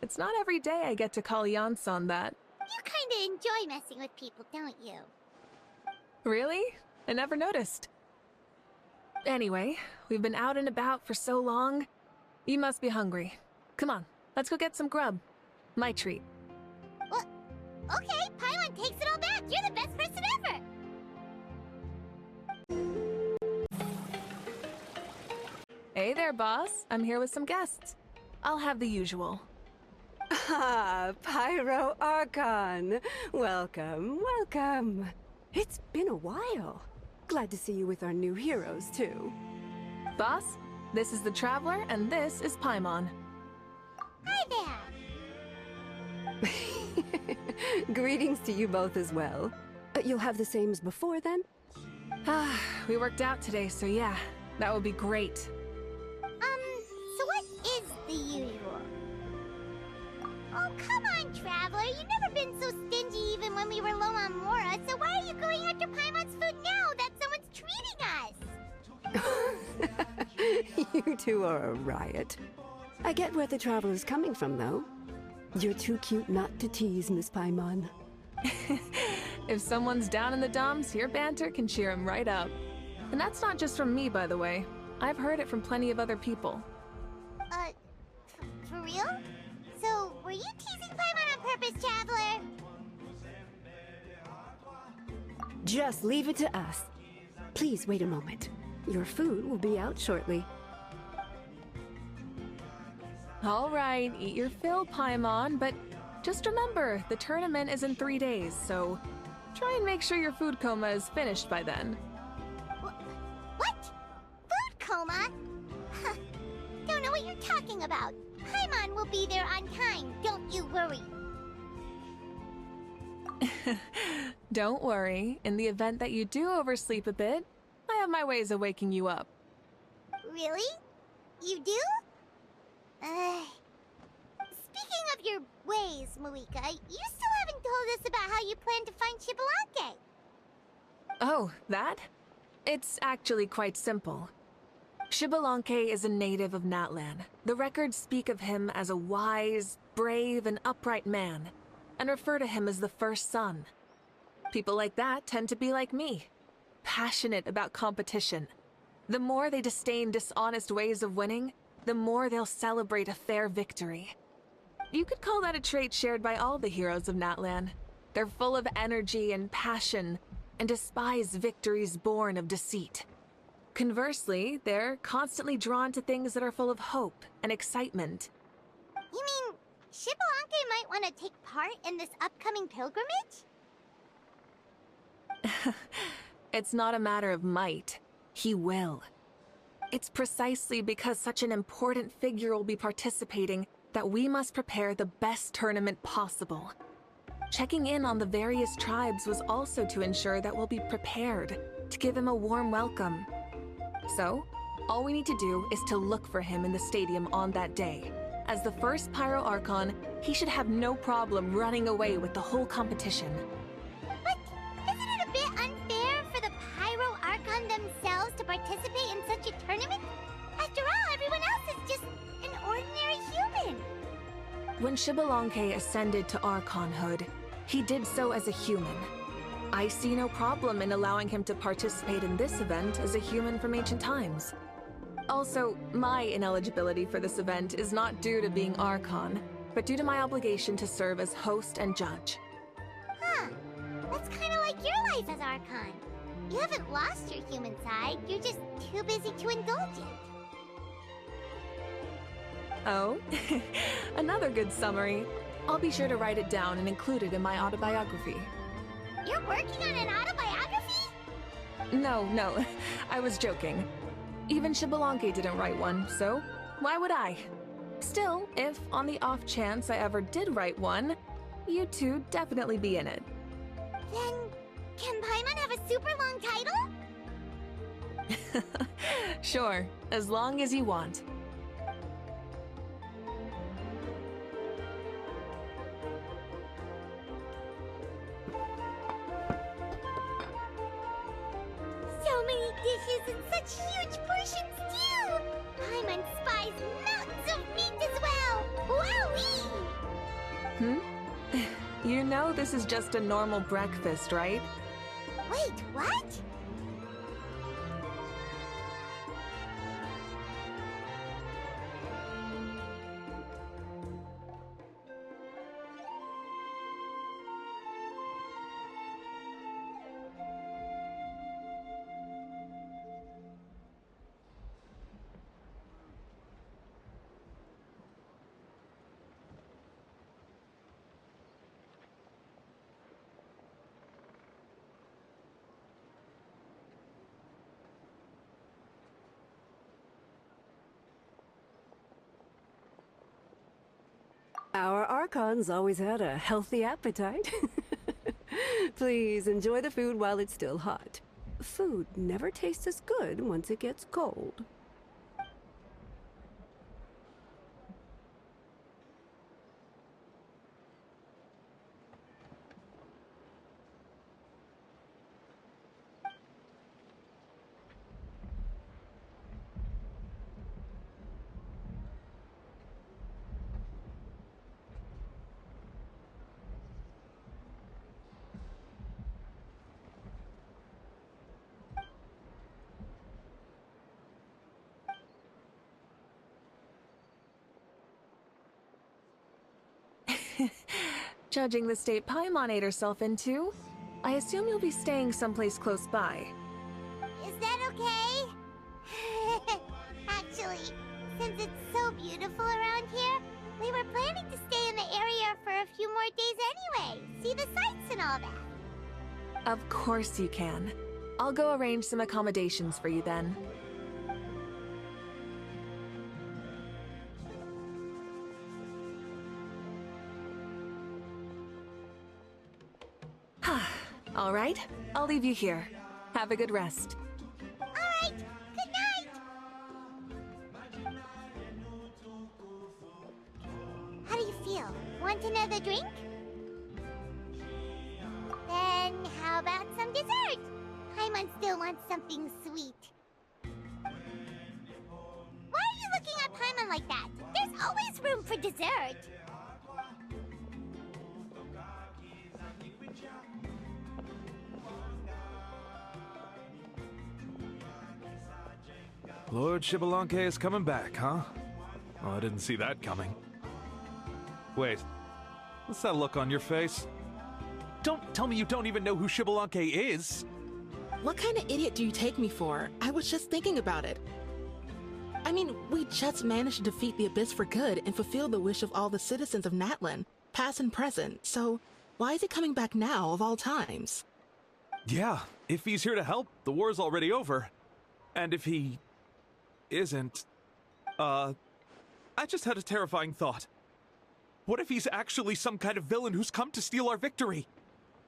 It's not every day I get to call Yance on that. You kinda enjoy messing with people, don't you? Really? I never noticed. Anyway, we've been out and about for so long. You must be hungry. Come on, let's go get some grub. My treat. Well, okay, Paimon takes it all back. You're the best person ever. Hey there, boss. I'm here with some guests. I'll have the usual. Ah, Pyro Archon. Welcome, welcome. It's been a while. Glad to see you with our new heroes, too. Boss, this is the Traveler, and this is Paimon. Hi there. Greetings to you both as well. You'll have the same as before, then? Ah, we worked out today, so yeah, that would be great. So what is the usual? Oh, come on, Traveler. You've never been so stingy even when we were low on Mora, so why are you going after Paimon's food now that someone's treating us? You two are a riot. I get where the Traveler's coming from, though. You're too cute not to tease, Miss Paimon. If someone's down in the dumps, your banter can cheer him right up. And that's not just from me, by the way. I've heard it from plenty of other people. For real? So, were you teasing Paimon on purpose, Traveler? Just leave it to us. Please wait a moment. Your food will be out shortly. All right, eat your fill, Paimon, but just remember, the tournament is in 3 days, so try and make sure your food coma is finished by then. What? Food coma? Huh. Don't know what you're talking about. Paimon will be there on time, don't you worry. Don't worry, in the event that you do oversleep a bit, I have my ways of waking you up. Really? You do? Speaking of your ways, Mavuika, you still haven't told us about how you plan to find Xbalanque. Oh, that? It's actually quite simple. Xbalanque is a native of Natlan. The records speak of him as a wise, brave, and upright man, and refer to him as the first son. People like that tend to be like me, passionate about competition. The more they disdain dishonest ways of winning, the more they'll celebrate a fair victory. You could call that a trait shared by all the heroes of Natlan. They're full of energy and passion, and despise victories born of deceit. Conversely, they're constantly drawn to things that are full of hope and excitement. You mean Xbalanque might want to take part in this upcoming pilgrimage? It's not a matter of might. He will. It's precisely because such an important figure will be participating that we must prepare the best tournament possible. Checking in on the various tribes was also to ensure that we'll be prepared to give him a warm welcome. So, all we need to do is to look for him in the stadium on that day. As the first Pyro Archon, he should have no problem running away with the whole competition. But isn't it a bit unfair for the Pyro Archon themselves to participate in such a tournament? After all, everyone else is just an ordinary human. When Xbalanque ascended to Archonhood, he did so as a human. I see no problem in allowing him to participate in this event as a human from ancient times. Also, my ineligibility for this event is not due to being Archon, but due to my obligation to serve as host and judge. Huh. That's kind of like your life as Archon. You haven't lost your human side, you're just too busy to indulge it. Oh, another good summary. I'll be sure to write it down and include it in my autobiography. You're working on an autobiography? No, I was joking. Even Xbalanque didn't write one, so why would I? Still, if on the off chance I ever did write one, you two definitely be in it. Then, can Paimon have a super long title? Sure, as long as you want. So many dishes and such huge portions too! Paimon spies mountains of meat as well! Wowee! Mm-hmm. You know this is just a normal breakfast, right? Wait, what? Our Archons always had a healthy appetite. Please enjoy the food while it's still hot. Food never tastes as good once it gets cold. Judging the state Paimon ate herself into, I assume you'll be staying someplace close by. Is that okay? Actually, since it's so beautiful around here, we were planning to stay in the area for a few more days anyway. See the sights and all that. Of course you can. I'll go arrange some accommodations for you then. All right, I'll leave you here. Have a good rest. All right, good night. How do you feel? Want another drink? Then how about some dessert? Paimon still wants something sweet. Why are you looking at Paimon like that? There's always room for dessert. Lord Xbalanque is coming back, huh? Oh, I didn't see that coming. Wait, what's that look on your face? Don't tell me you don't even know who Xbalanque is! What kind of idiot do you take me for? I was just thinking about it. I mean, we just managed to defeat the Abyss for good and fulfill the wish of all the citizens of Natlan, past and present, so why is he coming back now of all times? Yeah, if he's here to help, the war's already over. And if he isn't, I just had a terrifying thought. What if he's actually some kind of villain who's come to steal our victory?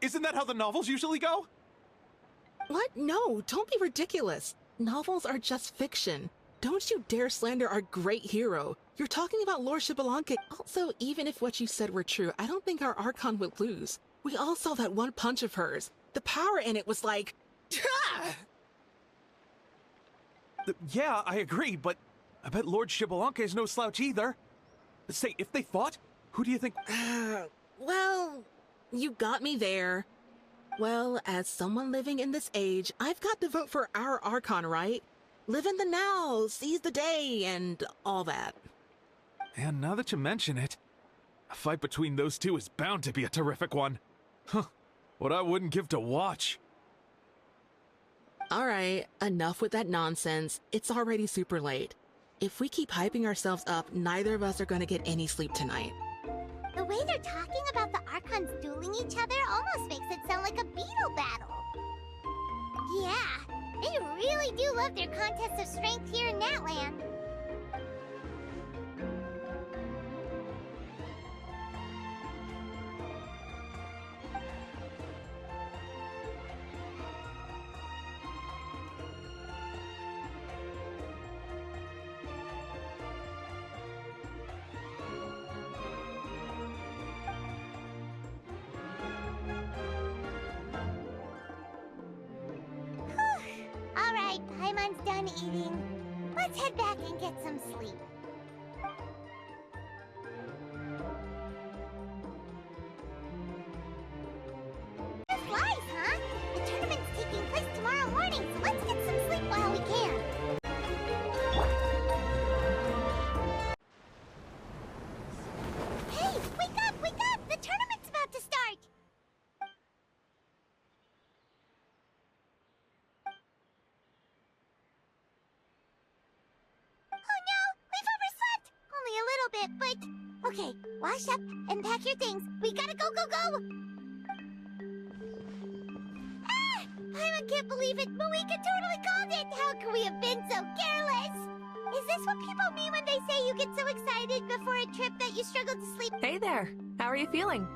Isn't that how the novels usually go? What? No, don't be ridiculous. Novels are just fiction. Don't you dare slander our great hero. You're talking about Lord Xbalanque. Also, even if what you said were true, I don't think our Archon would lose. We all saw that one punch of hers. The power in it was like... Yeah, I agree, but I bet Lord Xbalanque is no slouch either. Say, if they fought, who do you think... Well, you got me there. Well, as someone living in this age, I've got to vote for our Archon, right? Live in the now, seize the day, and all that. And now that you mention it, a fight between those two is bound to be a terrific one. Huh, what I wouldn't give to watch. Alright, enough with that nonsense. It's already super late. If we keep hyping ourselves up, neither of us are gonna get any sleep tonight. The way they're talking about the Archons dueling each other almost makes it sound like a beetle battle. Yeah, they really do love their contest of strength here in Natlan. Alright, Paimon's done eating. Let's head back and get some sleep. Okay, wash up and pack your things. We gotta go, go, go! Ah! I can't believe it. Mavuika totally called it. How could we have been so careless? Is this what people mean when they say you get so excited before a trip that you struggle to sleep? Hey there. How are you feeling?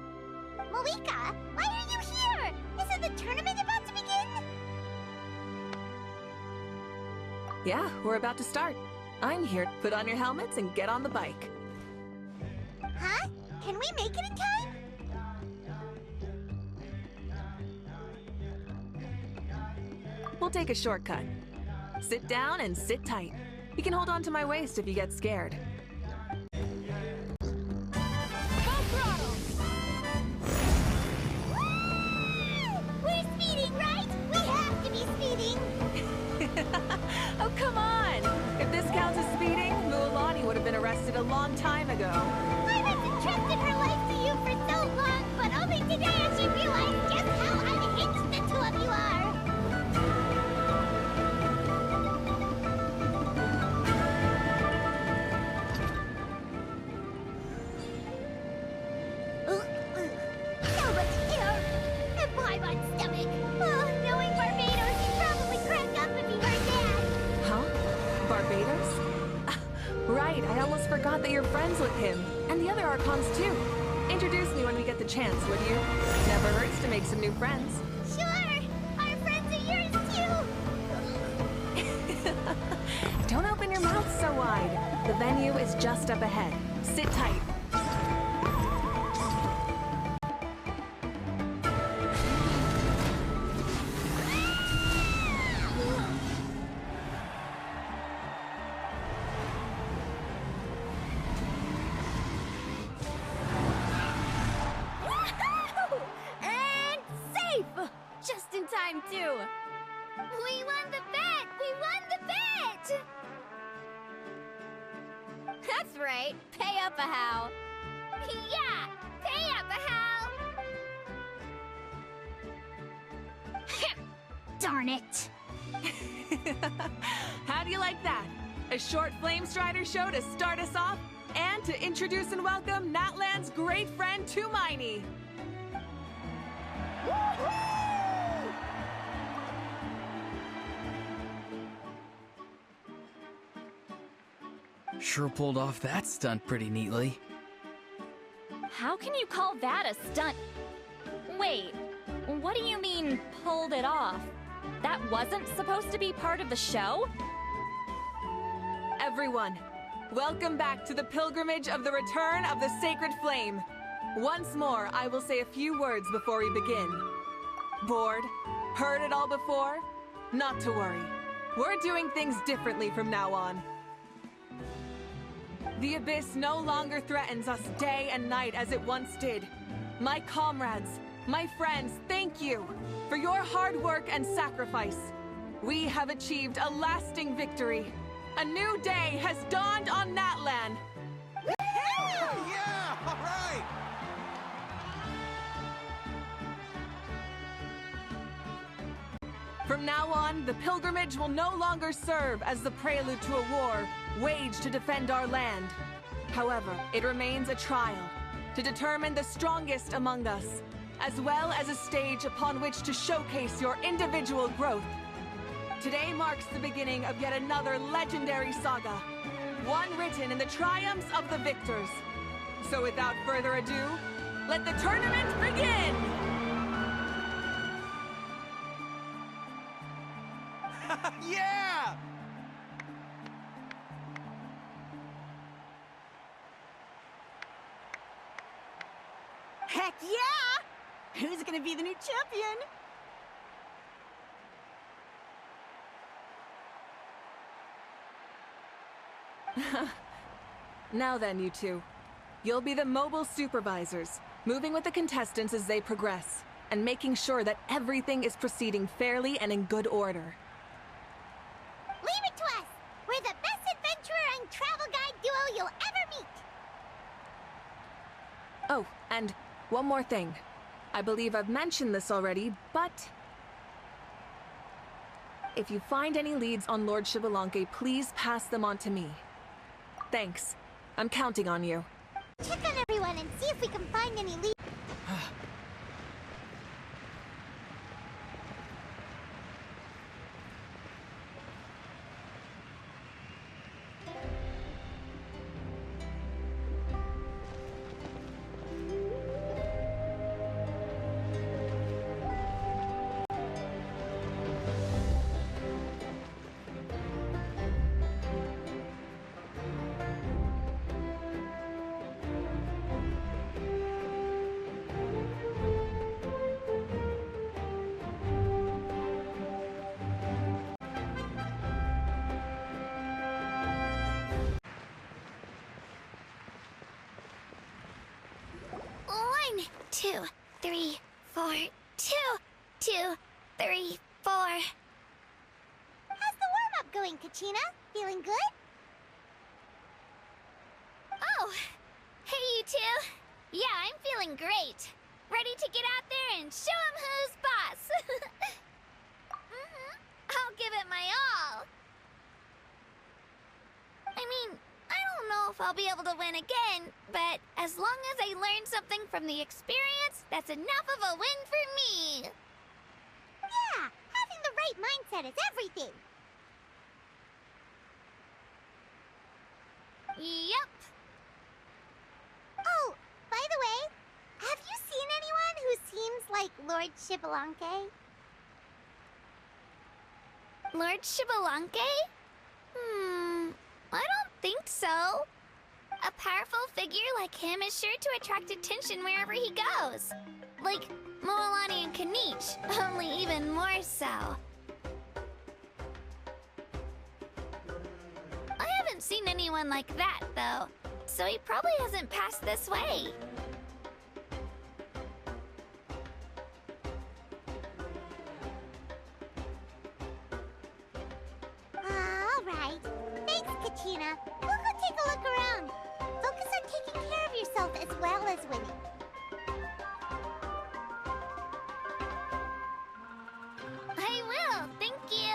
Mavuika, why are you here? Isn't the tournament about to begin? Yeah, we're about to start. I'm here. Put on your helmets and get on the bike. Huh? Can we make it in time? We'll take a shortcut. Sit down and sit tight. You can hold on to my waist if you get scared. We're speeding, right? We have to be speeding. Oh, come on! If this counts as speeding, Mualani would have been arrested a long time ago. I have entrusted her life to you for so long, but only today has she realized just how unhinged the two of you are. So much air! And Paimon's stomach! Oh, knowing Barbados, he'd probably crack up if he heard that! Huh? Barbados? Right, I almost forgot that you're friends with him. And the other Archons, too. Introduce me when we get the chance, would you? Never hurts to make some new friends. Sure! Our friends are yours, too! Don't open your mouth so wide. The venue is just up ahead. Sit tight. And safe! Just in time, too. We won the bet! We won the bet! That's right. Pay up a how. Yeah! Pay up a how! Darn it! How do you like that? A short Flame Strider show to start us off, and to introduce and welcome Natlan's great friend, Tumaini. Sure pulled off that stunt pretty neatly. How can you call that a stunt? Wait, what do you mean, pulled it off? That wasn't supposed to be part of the show? Everyone, welcome back to the pilgrimage of the return of the Sacred Flame. Once more, I will say a few words before we begin. Bored? Heard it all before? Not to worry. We're doing things differently from now on. The Abyss no longer threatens us day and night as it once did. My comrades, my friends, thank you for your hard work and sacrifice. We have achieved a lasting victory. A new day has dawned on Natlan. Yeah! All right! From now on, the pilgrimage will no longer serve as the prelude to a war waged to defend our land. However, it remains a trial to determine the strongest among us, as well as a stage upon which to showcase your individual growth. Today marks the beginning of yet another legendary saga, one written in the triumphs of the victors. So without further ado, let the tournament begin! Yeah! Heck yeah! Who's gonna be the new champion? Now then, you two. You'll be the mobile supervisors, moving with the contestants as they progress, and making sure that everything is proceeding fairly and in good order. Leave it to us! We're the best adventurer and travel guide duo you'll ever meet! Oh, and one more thing. I believe I've mentioned this already, but if you find any leads on Lord Xbalanque, please pass them on to me. Thanks. I'm counting on you. Check on everyone and see if we can find any leads. One, 2, 3, 4, 2, 2, 3, 4. How's the warm-up going, Kachina? Feeling good? Oh, hey you two. Yeah, I'm feeling great. Ready to get out there and show 'em who's boss. I'll give it my all. I mean, I don't know if I'll be able to win again, but as long as I learn something from the experience, that's enough of a win for me. Yeah, having the right mindset is everything. Yep. Oh, by the way, have you seen anyone who seems like Lord Shibalanke? Lord Shibalanke? I don't think so. A powerful figure like him is sure to attract attention wherever he goes. Like Moalani and Kanich, only even more so. I haven't seen anyone like that, though, so he probably hasn't passed this way. Alright. Thanks, Kachina. We'll go take a look around. Focus on taking care of yourself as well as winning. I will, thank you.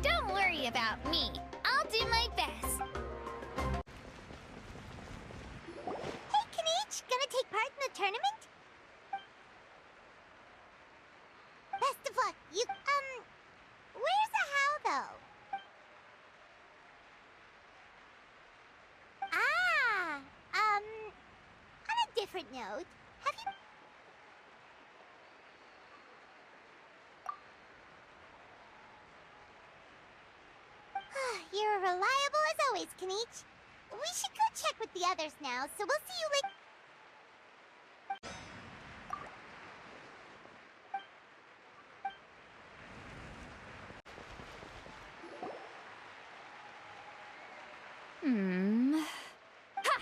Don't worry about me. I'll do my best. Hey, Kanich! Gonna take part in the tournament? Best of luck. Where's the how, though? On a different note, have you... You're reliable as always, Kanich. We should go check with the others now, so we'll see you later. Ha!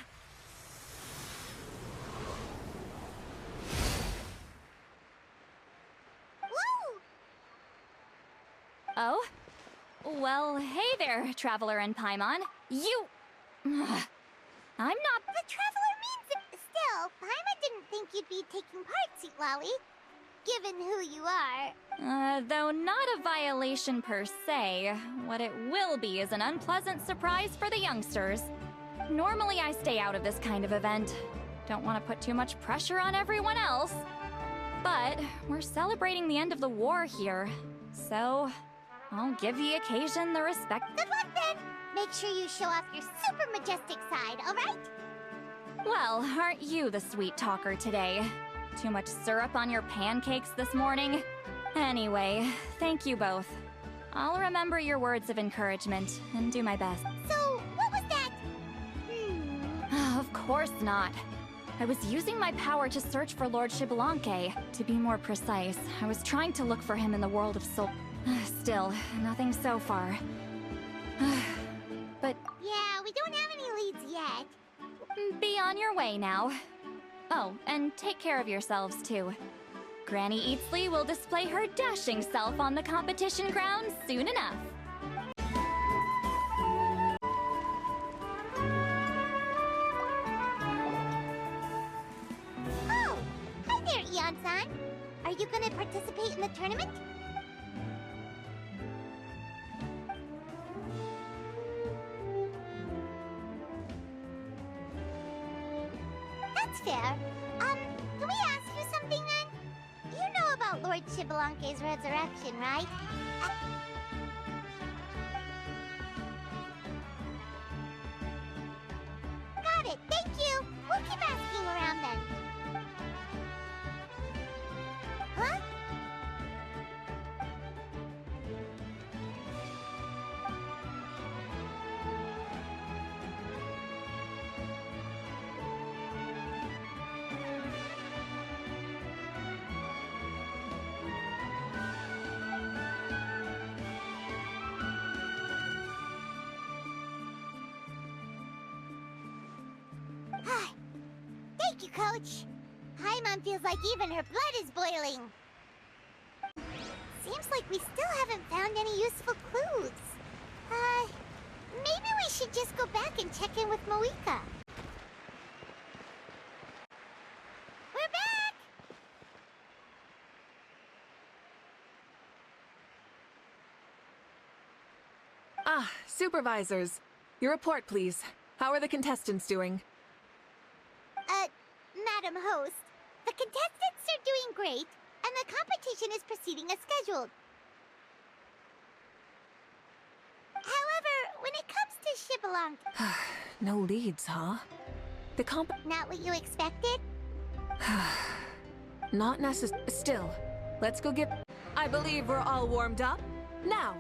Woo! Oh? Well, hey there, Traveler and Paimon. You... I'm not... The Traveler means it. Still, Paimon didn't think you'd be taking part, Sweet Lolly. Given who you are. Though not a violation per se, what it will be is an unpleasant surprise for the youngsters. Normally I stay out of this kind of event. Don't want to put too much pressure on everyone else. But we're celebrating the end of the war here, so I'll give the occasion the respect. Good luck then! Make sure you show off your super majestic side, alright? Well, aren't you the sweet talker today? Too much syrup on your pancakes this morning? Anyway, thank you both. I'll remember your words of encouragement and do my best. So, what was that? Of course not. I was using my power to search for Lord Shibalanke. To be more precise, I was trying to look for him in the world of Soul. Still, nothing so far. But... Yeah, we don't have any leads yet. Be on your way now. Oh, and take care of yourselves, too. Granny Eatsley will display her dashing self on the competition grounds soon enough. Pokemon-san? Are you gonna participate in the tournament? That's fair. Can we ask you something then? You know about Lord Xbalanque's resurrection, right? Got it, thank you! We'll keep asking around then. Huh? Thank you, Coach. Paimon feels like even her blood is boiling. Seems like we still haven't found any useful clues. Maybe we should just go back and check in with Mavuika. We're back! Ah, supervisors. Your report, please. How are the contestants doing? Madam Host, the contestants are doing great, and the competition is proceeding as scheduled. However, when it comes to Xbalanque... No leads, huh? The Not what you expected? Not Still, let's go get... I believe we're all warmed up. Now,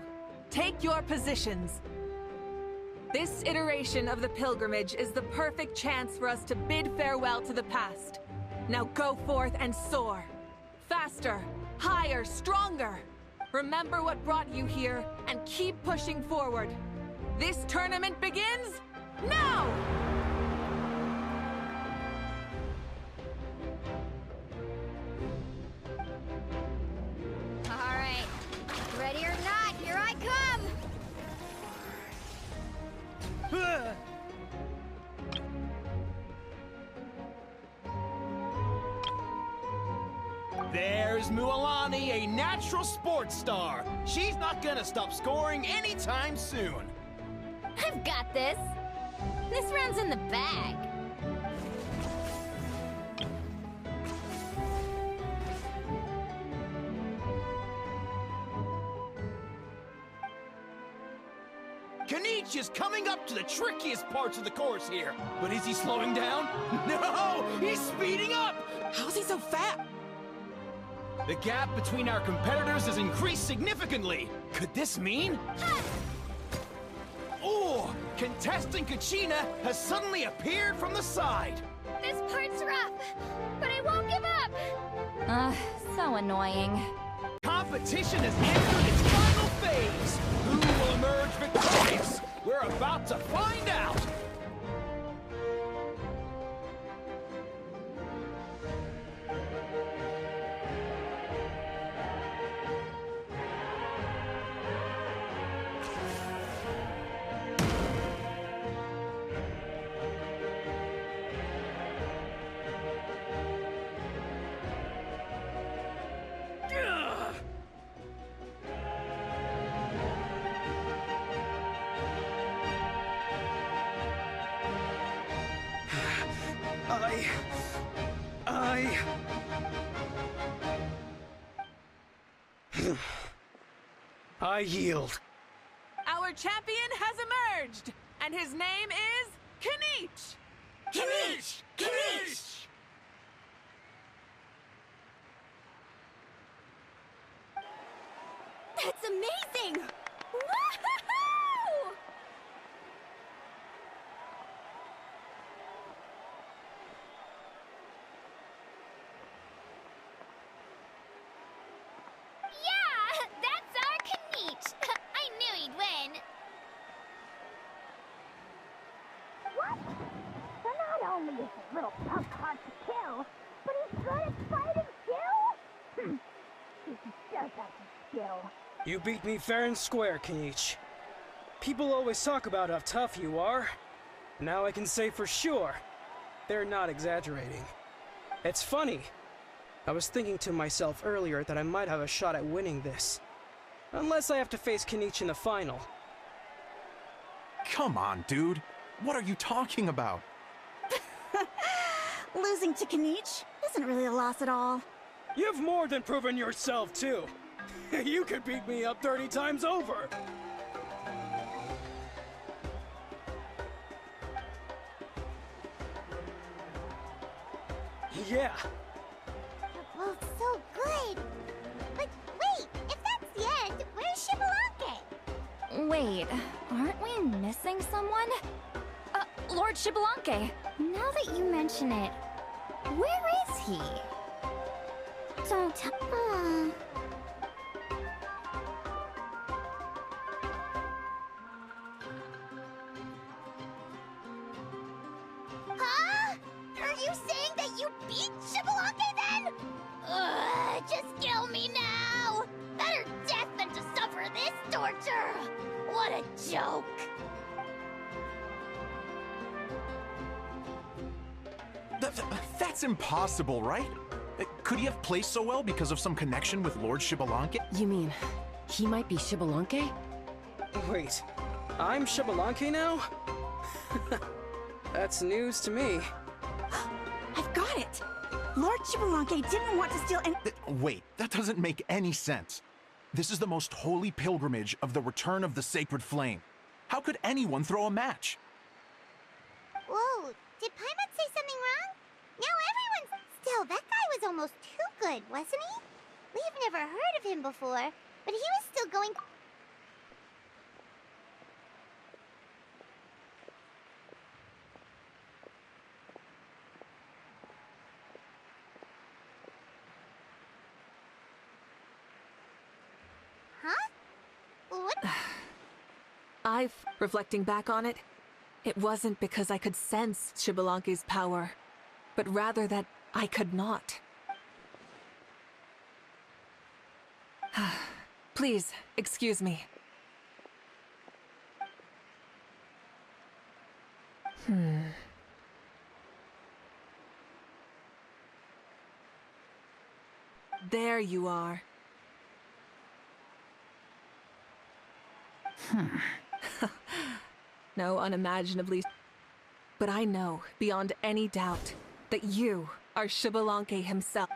take your positions. This iteration of the pilgrimage is the perfect chance for us to bid farewell to the past. Now go forth and soar. Faster, higher, stronger. Remember what brought you here and keep pushing forward. This tournament begins now! All right. Ready or not, here I come! There's Mualani, a natural sports star. She's not gonna stop scoring anytime soon. I've got this. This round's in the bag. Kenichi is coming up to the trickiest parts of the course here. But is he slowing down? No! He's speeding up! How's he so fast? The gap between our competitors has increased significantly. Could this mean? Oh! Contestant Kachina has suddenly appeared from the side. This part's rough, but I won't give up. So annoying. Competition has entered its final phase. Who will emerge victorious? We're about to find out. I yield. Our champion has emerged, and his name is Kenichi! Kenichi! Kenichi! That's amazing! Woohoo! Yeah, that's our Kenichi. I knew he'd win. What? So not only is this little punk hard to kill, but he's good at fighting too? He does have some skill. You beat me fair and square, Kenichi. People always talk about how tough you are. Now I can say for sure, they're not exaggerating. It's funny. I was thinking to myself earlier that I might have a shot at winning this. Unless I have to face Kenichi in the final. Come on, dude. What are you talking about? Losing to Kenichi isn't really a loss at all. You've more than proven yourself, too. You could beat me up 30 times over. Yeah. They're both so good. But wait, if that's the end, where's Shibalake? Wait, aren't we missing someone? Lord Shibalake. Now that you mention it, where is he? Don't tell. Huh? Are you saying that you beat Shibalake then? Ugh, just kill me now! Better death than to suffer this torture! What a joke! That's impossible, right? Could he have placed so well because of some connection with Lord Shibalake? You mean, he might be Shibalake? Wait, I'm Shibalake now? That's news to me. I've got it! Lord Shibalake didn't want to steal any— Wait, that doesn't make any sense. This is the most holy pilgrimage of the return of the sacred flame. How could anyone throw a match? Whoa, did Paimon say something wrong? Now everyone's... Still, that guy was almost too good, wasn't he? We've never heard of him before, but he was still going... Huh? What? Reflecting back on it, it wasn't because I could sense Shibalake's power, but rather that I could not. Please, excuse me. There you are. No, unimaginably. But I know, beyond any doubt, that you are Shibalake himself.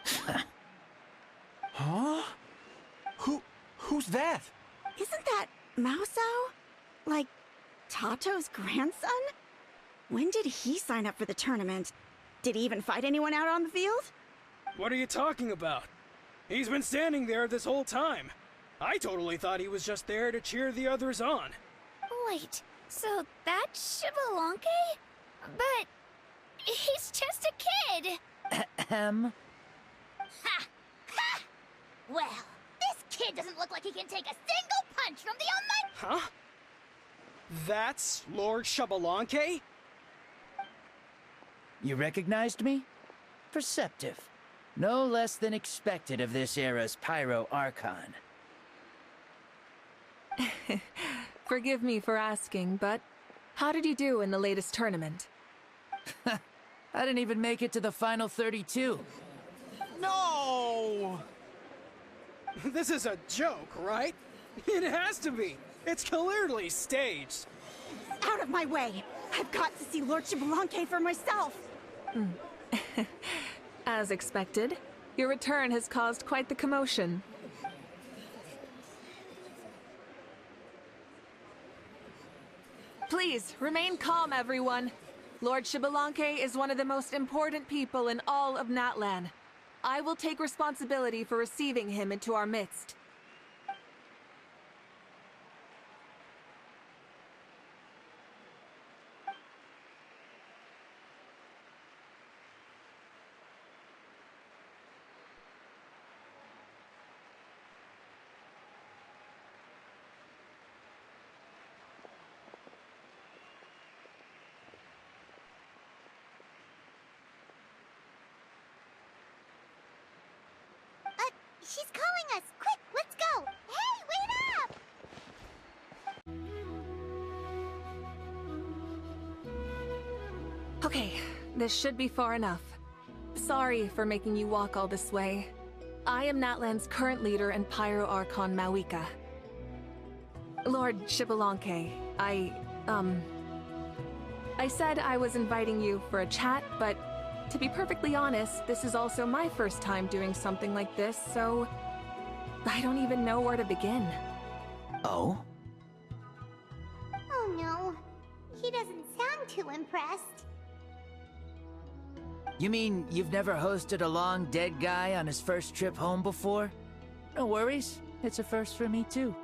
Huh? Who's that? Isn't that Mauso? Like, Tato's grandson? When did he sign up for the tournament? Did he even fight anyone out on the field? What are you talking about? He's been standing there this whole time. I totally thought he was just there to cheer the others on. Wait, so that's Shibalake? But he's just a kid. Ha! Ha! Well, this kid doesn't look like he can take a single punch from the Almighty. Huh? That's Lord Shibalake? You recognized me? Perceptive. No less than expected of this era's Pyro Archon. Forgive me for asking, but how did you do in the latest tournament? I didn't even make it to the final 32. No! This is a joke, right? It has to be. It's clearly staged. Out of my way! I've got to see Lord Shibalake for myself! As expected, your return has caused quite the commotion. Please, remain calm, everyone. Lord Shibalake is one of the most important people in all of Natlan. I will take responsibility for receiving him into our midst. She's calling us! Quick, let's go! Hey, wait up! Okay, this should be far enough. sorry for making you walk all this way. I am Natlan's current leader and Pyro Archon Mavuika. Lord Xbalanque, I said I was inviting you for a chat, but to be perfectly honest, this is also my first time doing something like this, so I don't even know where to begin. Oh? Oh no, he doesn't sound too impressed. You mean you've never hosted a long dead guy on his first trip home before? No worries, it's a first for me too.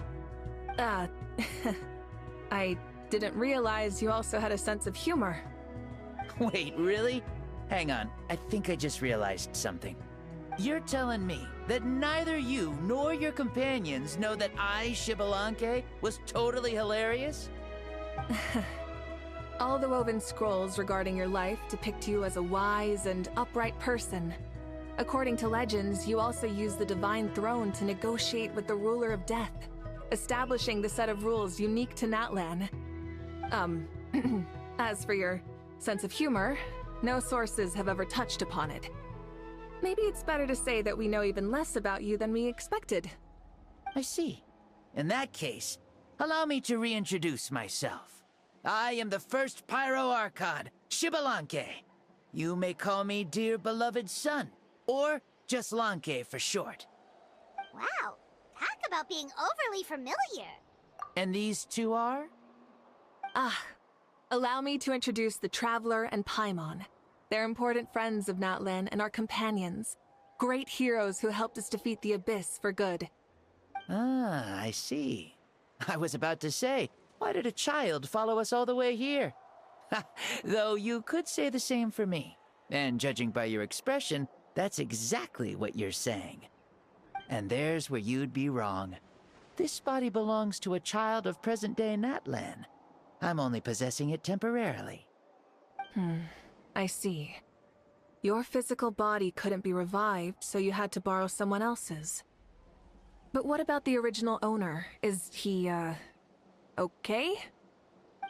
I didn't realize you also had a sense of humor. Wait, really? Hang on, I think I just realized something. You're telling me that neither you nor your companions know that I, Xbalanque, was totally hilarious? All the woven scrolls regarding your life depict you as a wise and upright person. According to legends, you also use the Divine Throne to negotiate with the Ruler of Death, establishing the set of rules unique to Natlan. As for your sense of humor, no sources have ever touched upon it. Maybe it's better to say that we know even less about you than we expected. I see. In that case, allow me to reintroduce myself. I am the first Pyro Archon, Xbalanque. You may call me dear beloved son, or just Lanque for short. Wow, talk about being overly familiar. And these two are? Allow me to introduce the Traveler and Paimon. They're important friends of Natlan and our companions. Great heroes who helped us defeat the Abyss for good. Ah, I see. I was about to say, why did a child follow us all the way here? Though you could say the same for me. And judging by your expression, that's exactly what you're saying. And there's where you'd be wrong. This body belongs to a child of present-day Natlan. I'm only possessing it temporarily. I see. Your physical body couldn't be revived, so you had to borrow someone else's. But what about the original owner? Is he, okay?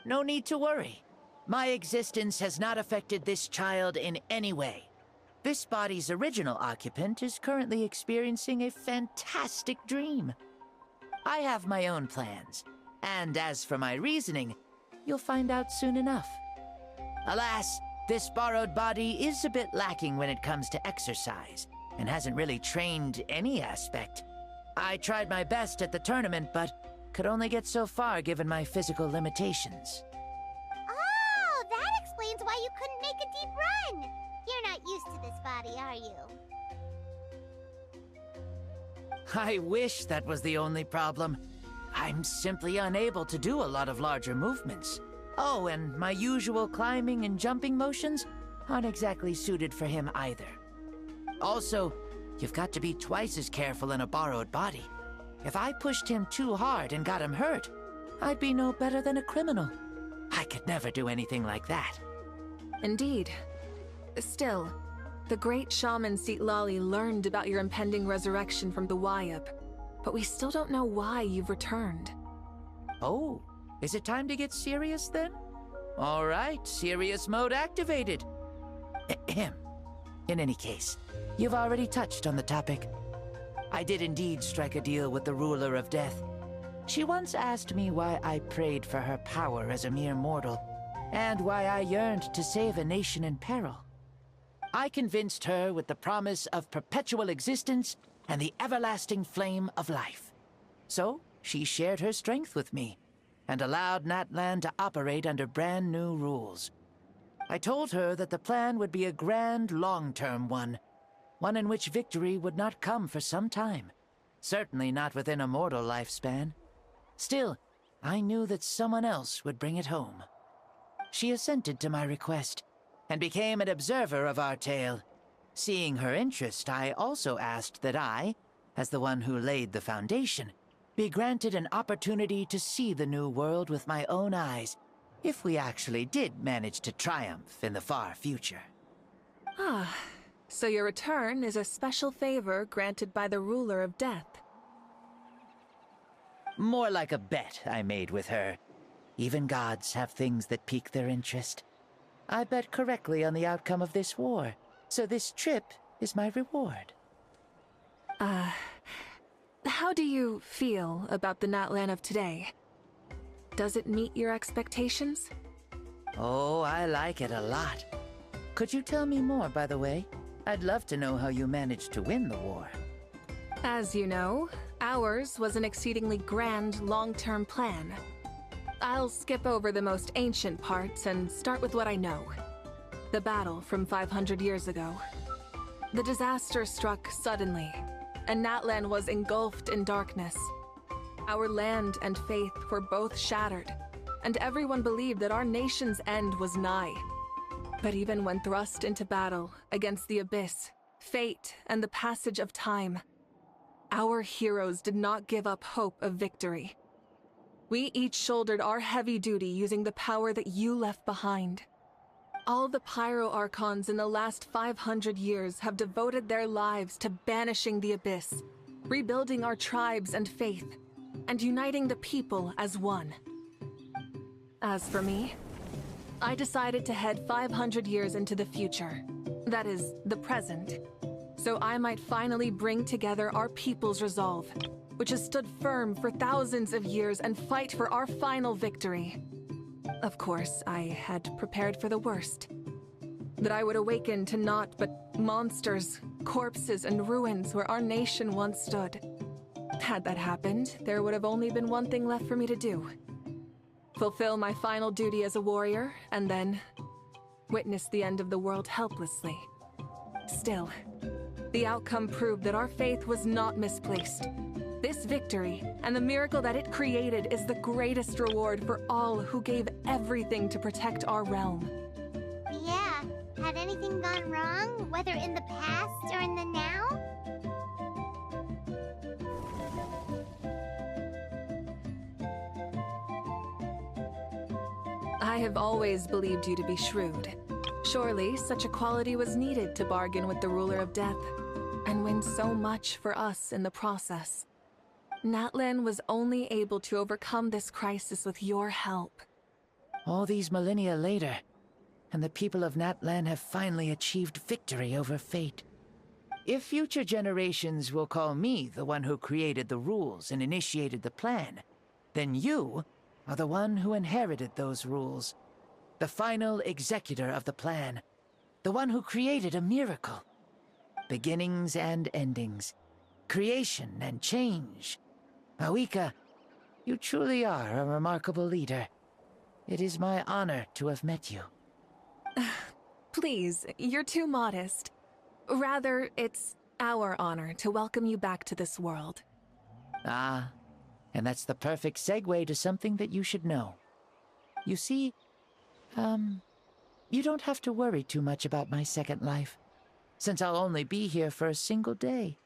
No need to worry. My existence has not affected this child in any way. This body's original occupant is currently experiencing a fantastic dream. I have my own plans, and as for my reasoning, you'll find out soon enough. Alas, this borrowed body is a bit lacking when it comes to exercise, and hasn't really trained any aspect. I tried my best at the tournament, but could only get so far given my physical limitations. Oh, that explains why you couldn't make a deep run. You're not used to this body, are you? I wish that was the only problem. I'm simply unable to do a lot of larger movements. Oh, and my usual climbing and jumping motions aren't exactly suited for him either. Also, you've got to be twice as careful in a borrowed body. If I pushed him too hard and got him hurt, I'd be no better than a criminal. I could never do anything like that. Indeed. Still, the great shaman Lali learned about your impending resurrection from the Wayab, but we still don't know why you've returned. Oh, is it time to get serious then? All right, serious mode activated. Ahem. In any case, you've already touched on the topic. I did indeed strike a deal with the Ruler of Death. She once asked me why I prayed for her power as a mere mortal, and why I yearned to save a nation in peril. I convinced her with the promise of perpetual existence and the everlasting flame of life. So, she shared her strength with me, and allowed Natlan to operate under brand new rules. I told her that the plan would be a grand, long-term one in which victory would not come for some time, certainly not within a mortal lifespan. Still, I knew that someone else would bring it home. She assented to my request, and became an observer of our tale. Seeing her interest, I also asked that I, as the one who laid the foundation, be granted an opportunity to see the new world with my own eyes, if we actually did manage to triumph in the far future. Ah, so your return is a special favor granted by the Ruler of Death. More like a bet I made with her. Even gods have things that pique their interest. I bet correctly on the outcome of this war, So this trip is my reward. How do you feel about the Natlan of today? Does it meet your expectations? Oh, I like it a lot. Could you tell me more, by the way? I'd love to know how you managed to win the war. As you know, ours was an exceedingly grand, long-term plan. I'll skip over the most ancient parts and start with what I know. The battle from 500 years ago. The disaster struck suddenly, and Natlan was engulfed in darkness. Our land and faith were both shattered, and everyone believed that our nation's end was nigh. But even when thrust into battle against the abyss, fate, and the passage of time, our heroes did not give up hope of victory. We each shouldered our heavy duty using the power that you left behind. All the Pyro Archons in the last 500 years have devoted their lives to banishing the abyss, rebuilding our tribes and faith, and uniting the people as one. As for me, I decided to head 500 years into the future, that is, the present, so I might finally bring together our people's resolve, which has stood firm for thousands of years, and fight for our final victory. Of course, I had prepared for the worst. That I would awaken to naught but monsters, corpses, and ruins where our nation once stood. Had that happened, there would have only been one thing left for me to do. Fulfill my final duty as a warrior, and then witness the end of the world helplessly. Still, the outcome proved that our faith was not misplaced. This victory, and the miracle that it created, is the greatest reward for all who gave everything to protect our realm. Yeah, had anything gone wrong, whether in the past or in the now? I have always believed you to be shrewd. Surely, such a quality was needed to bargain with the ruler of death, and win so much for us in the process. Natlan was only able to overcome this crisis with your help. All these millennia later, and the people of Natlan have finally achieved victory over fate. If future generations will call me the one who created the rules and initiated the plan, then you are the one who inherited those rules. The final executor of the plan. The one who created a miracle. Beginnings and endings. Creation and change. Mavuika, you truly are a remarkable leader. It is my honor to have met you. Please, you're too modest. Rather, it's our honor to welcome you back to this world. Ah, and that's the perfect segue to something that you should know. You see, you don't have to worry too much about my second life, since I'll only be here for a single day.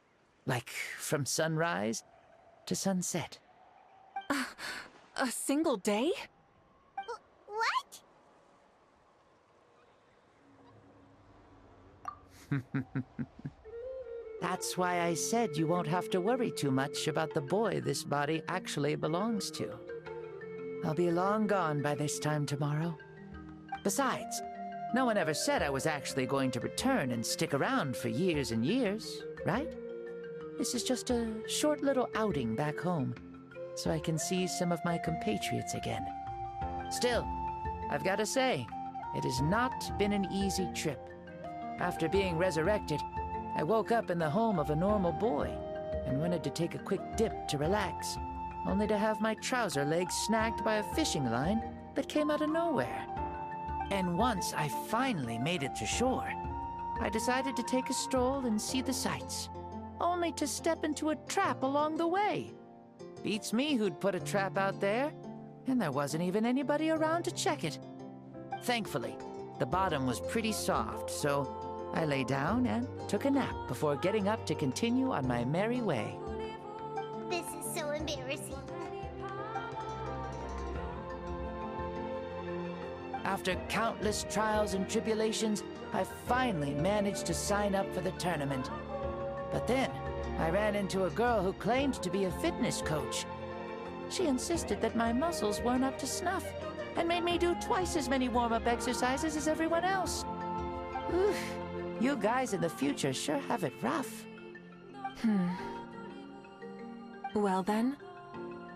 Like, from sunrise to sunset. A single day? What? That's why I said you won't have to worry too much about the boy this body actually belongs to. I'll be long gone by this time tomorrow. Besides, no one ever said I was actually going to return and stick around for years and years, right? This is just a short little outing back home, so I can see some of my compatriots again. Still, I've got to say, it has not been an easy trip. After being resurrected, I woke up in the home of a normal boy and wanted to take a quick dip to relax, only to have my trouser legs snagged by a fishing line that came out of nowhere. And once I finally made it to shore, I decided to take a stroll and see the sights, only to step into a trap along the way. Beats me who'd put a trap out there, and there wasn't even anybody around to check it. Thankfully, the bottom was pretty soft, so I lay down and took a nap before getting up to continue on my merry way. This is so embarrassing. After countless trials and tribulations, I finally managed to sign up for the tournament. But then, I ran into a girl who claimed to be a fitness coach. She insisted that my muscles weren't up to snuff, and made me do twice as many warm-up exercises as everyone else. Oof, You guys in the future sure have it rough. Well then,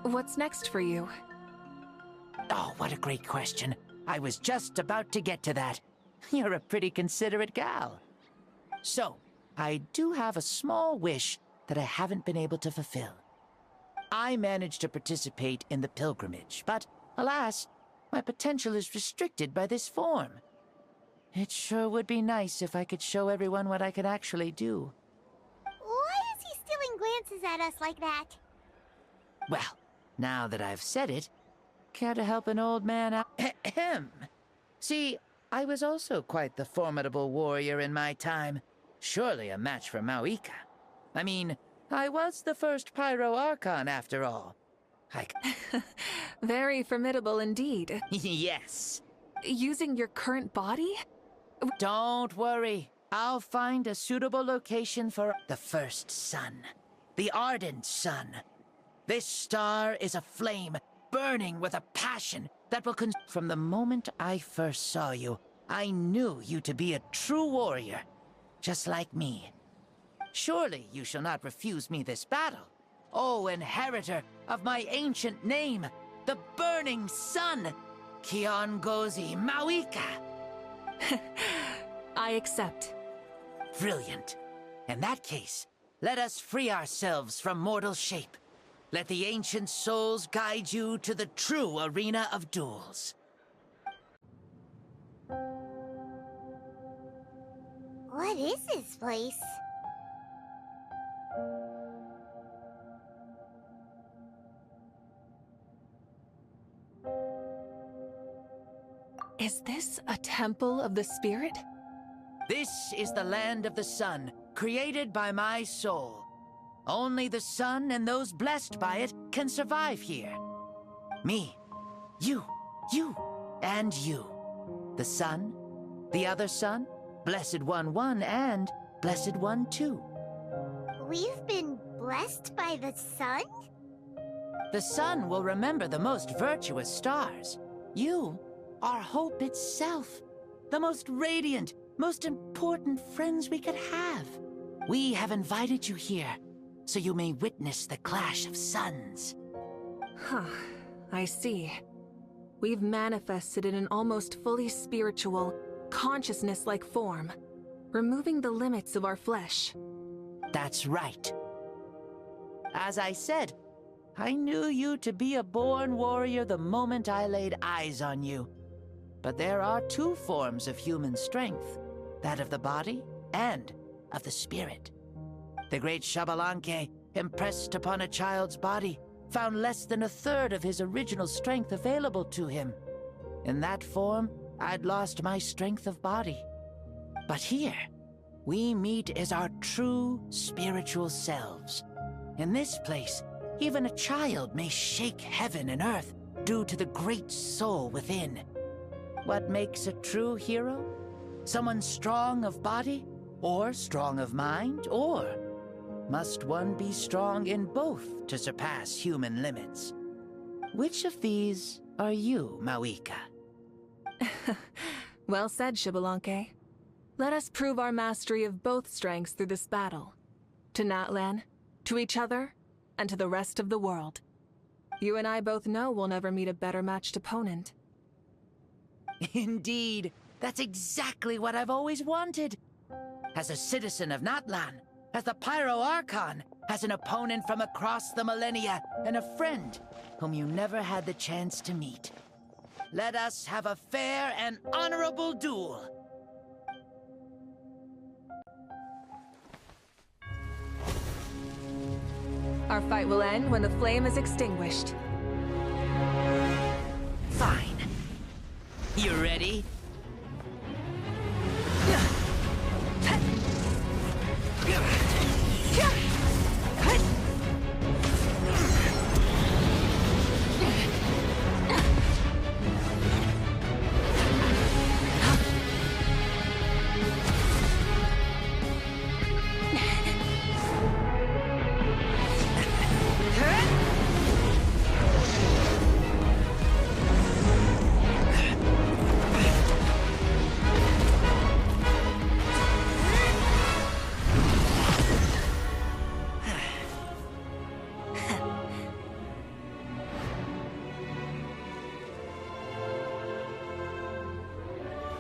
what's next for you? Oh, what a great question. I was just about to get to that. You're a pretty considerate gal. So, I do have a small wish that I haven't been able to fulfill. I managed to participate in the pilgrimage, but alas, my potential is restricted by this form. It sure would be nice if I could show everyone what I could actually do. Why is he stealing glances at us like that? Well, now that I've said it, care to help an old man out? Ahem. See, I was also quite the formidable warrior in my time. Surely a match for Mavuika. I mean, I was the first Pyro Archon after all. Very formidable indeed. Yes. Using your current body? Don't worry. I'll find a suitable location for the first sun. The ardent sun. This star is a flame, burning with a passion that will From the moment I first saw you, I knew you to be a true warrior, just like me. Surely you shall not refuse me this battle, O inheritor of my ancient name, the Burning Sun, Kiongozi Mavuika. I accept. Brilliant. In that case, let us free ourselves from mortal shape. Let the ancient souls guide you to the true arena of duels. What is this place? Is this a temple of the spirit? This is the land of the sun, created by my soul. Only the sun and those blessed by it can survive here. Me, you, and you. The sun, the other sun, Blessed One 1, and Blessed One 2. We've been blessed by the sun? The sun will remember the most virtuous stars. You are hope itself. The most radiant, most important friends we could have. We have invited you here, so you may witness the clash of suns. Huh, I see. We've manifested in an almost fully spiritual, consciousness-like form, removing the limits of our flesh. That's right. As I said, I knew you to be a born warrior the moment I laid eyes on you. But there are two forms of human strength, that of the body and of the spirit. The great Xbalanque, impressed upon a child's body, found less than 1/3 of his original strength available to him. In that form, I'd lost my strength of body. But here, we meet as our true spiritual selves. In this place, even a child may shake heaven and earth due to the great soul within. What makes a true hero? Someone strong of body, or strong of mind, or must one be strong in both to surpass human limits? Which of these are you, Mavuika? Well said, Xbalanque. Let us prove our mastery of both strengths through this battle. To Natlan, to each other, and to the rest of the world. You and I both know we'll never meet a better matched opponent. Indeed, that's exactly what I've always wanted. As a citizen of Natlan, as the Pyro Archon, as an opponent from across the millennia, and a friend whom you never had the chance to meet. Let us have a fair and honorable duel. Our fight will end when the flame is extinguished. Fine. You ready?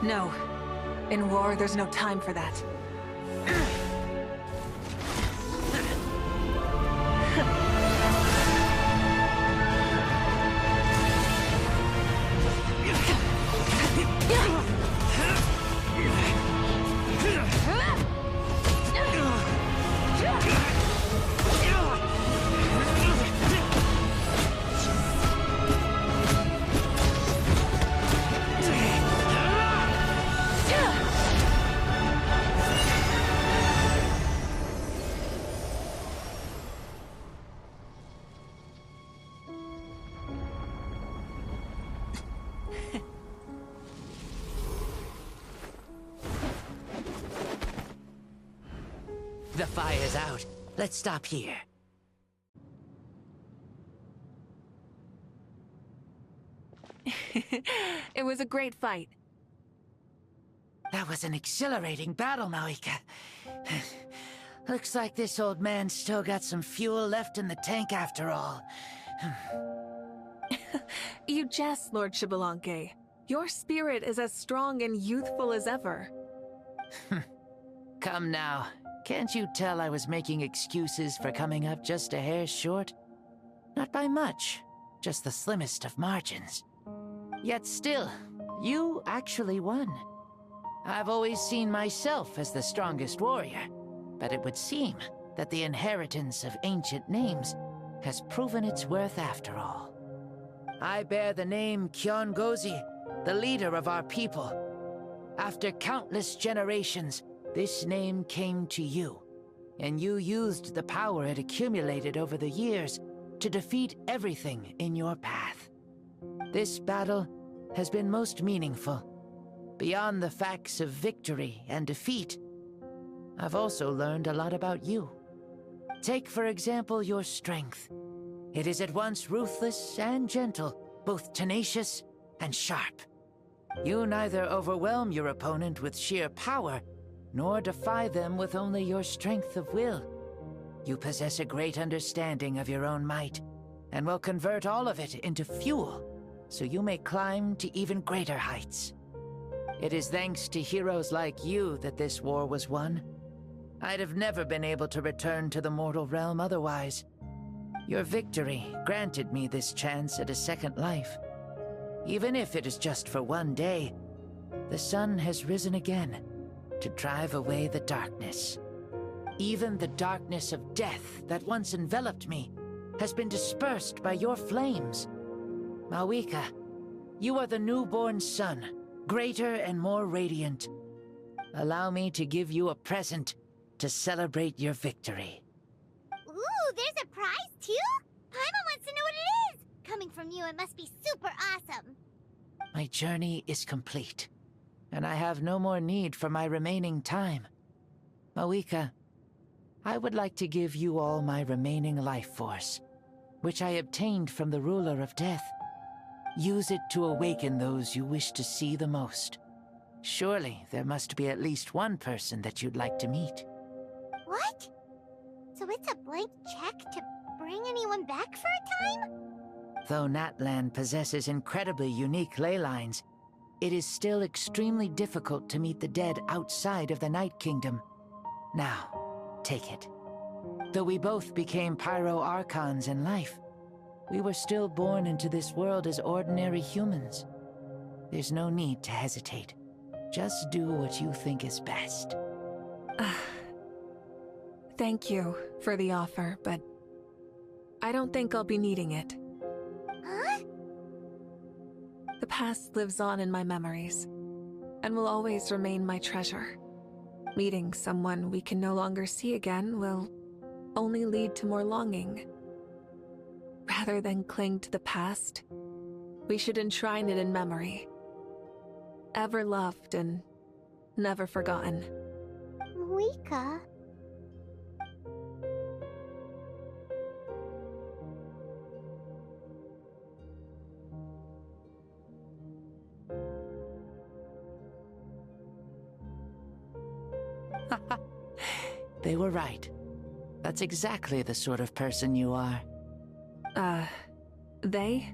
No. In war, there's no time for that. The fire's out. Let's stop here. It was a great fight. That was an exhilarating battle, Mavuika. Looks like this old man's still got some fuel left in the tank after all. You jest, Lord Xbalanque. Your spirit is as strong and youthful as ever. Come now. Can't you tell I was making excuses for coming up just a hair short? Not by much, just the slimmest of margins. Yet still, you actually won. I've always seen myself as the strongest warrior, but it would seem that the inheritance of ancient names has proven its worth after all. I bear the name Kiongozi, the leader of our people. After countless generations, this name came to you, and you used the power it accumulated over the years to defeat everything in your path. This battle has been most meaningful. Beyond the facts of victory and defeat, I've also learned a lot about you. Take, for example, your strength. It is at once ruthless and gentle, both tenacious and sharp. You neither overwhelm your opponent with sheer power, nor defy them with only your strength of will. You possess a great understanding of your own might, and will convert all of it into fuel, so you may climb to even greater heights. It is thanks to heroes like you that this war was won. I'd have never been able to return to the mortal realm otherwise. Your victory granted me this chance at a second life. Even if it is just for one day, the sun has risen again to drive away the darkness. Even the darkness of death that once enveloped me has been dispersed by your flames. Mavuika, you are the newborn sun, greater and more radiant. Allow me to give you a present to celebrate your victory. Ooh, there's a prize too? Paimon wants to know what it is! Coming from you, it must be super awesome. My journey is complete, and I have no more need for my remaining time. Mavuika, I would like to give you all my remaining life force, which I obtained from the ruler of death. Use it to awaken those you wish to see the most. Surely there must be at least one person that you'd like to meet. What? So it's a blank check to bring anyone back for a time? Though Natlan possesses incredibly unique ley lines, it is still extremely difficult to meet the dead outside of the Night Kingdom. Now, take it. Though we both became Pyro Archons in life, we were still born into this world as ordinary humans. There's no need to hesitate. Just do what you think is best. Thank you for the offer, but I don't think I'll be needing it. Huh? The past lives on in my memories, and will always remain my treasure. Meeting someone we can no longer see again will only lead to more longing. Rather than cling to the past, we should enshrine it in memory. Ever loved and never forgotten. Mavuika. They were right. That's exactly the sort of person you are. They?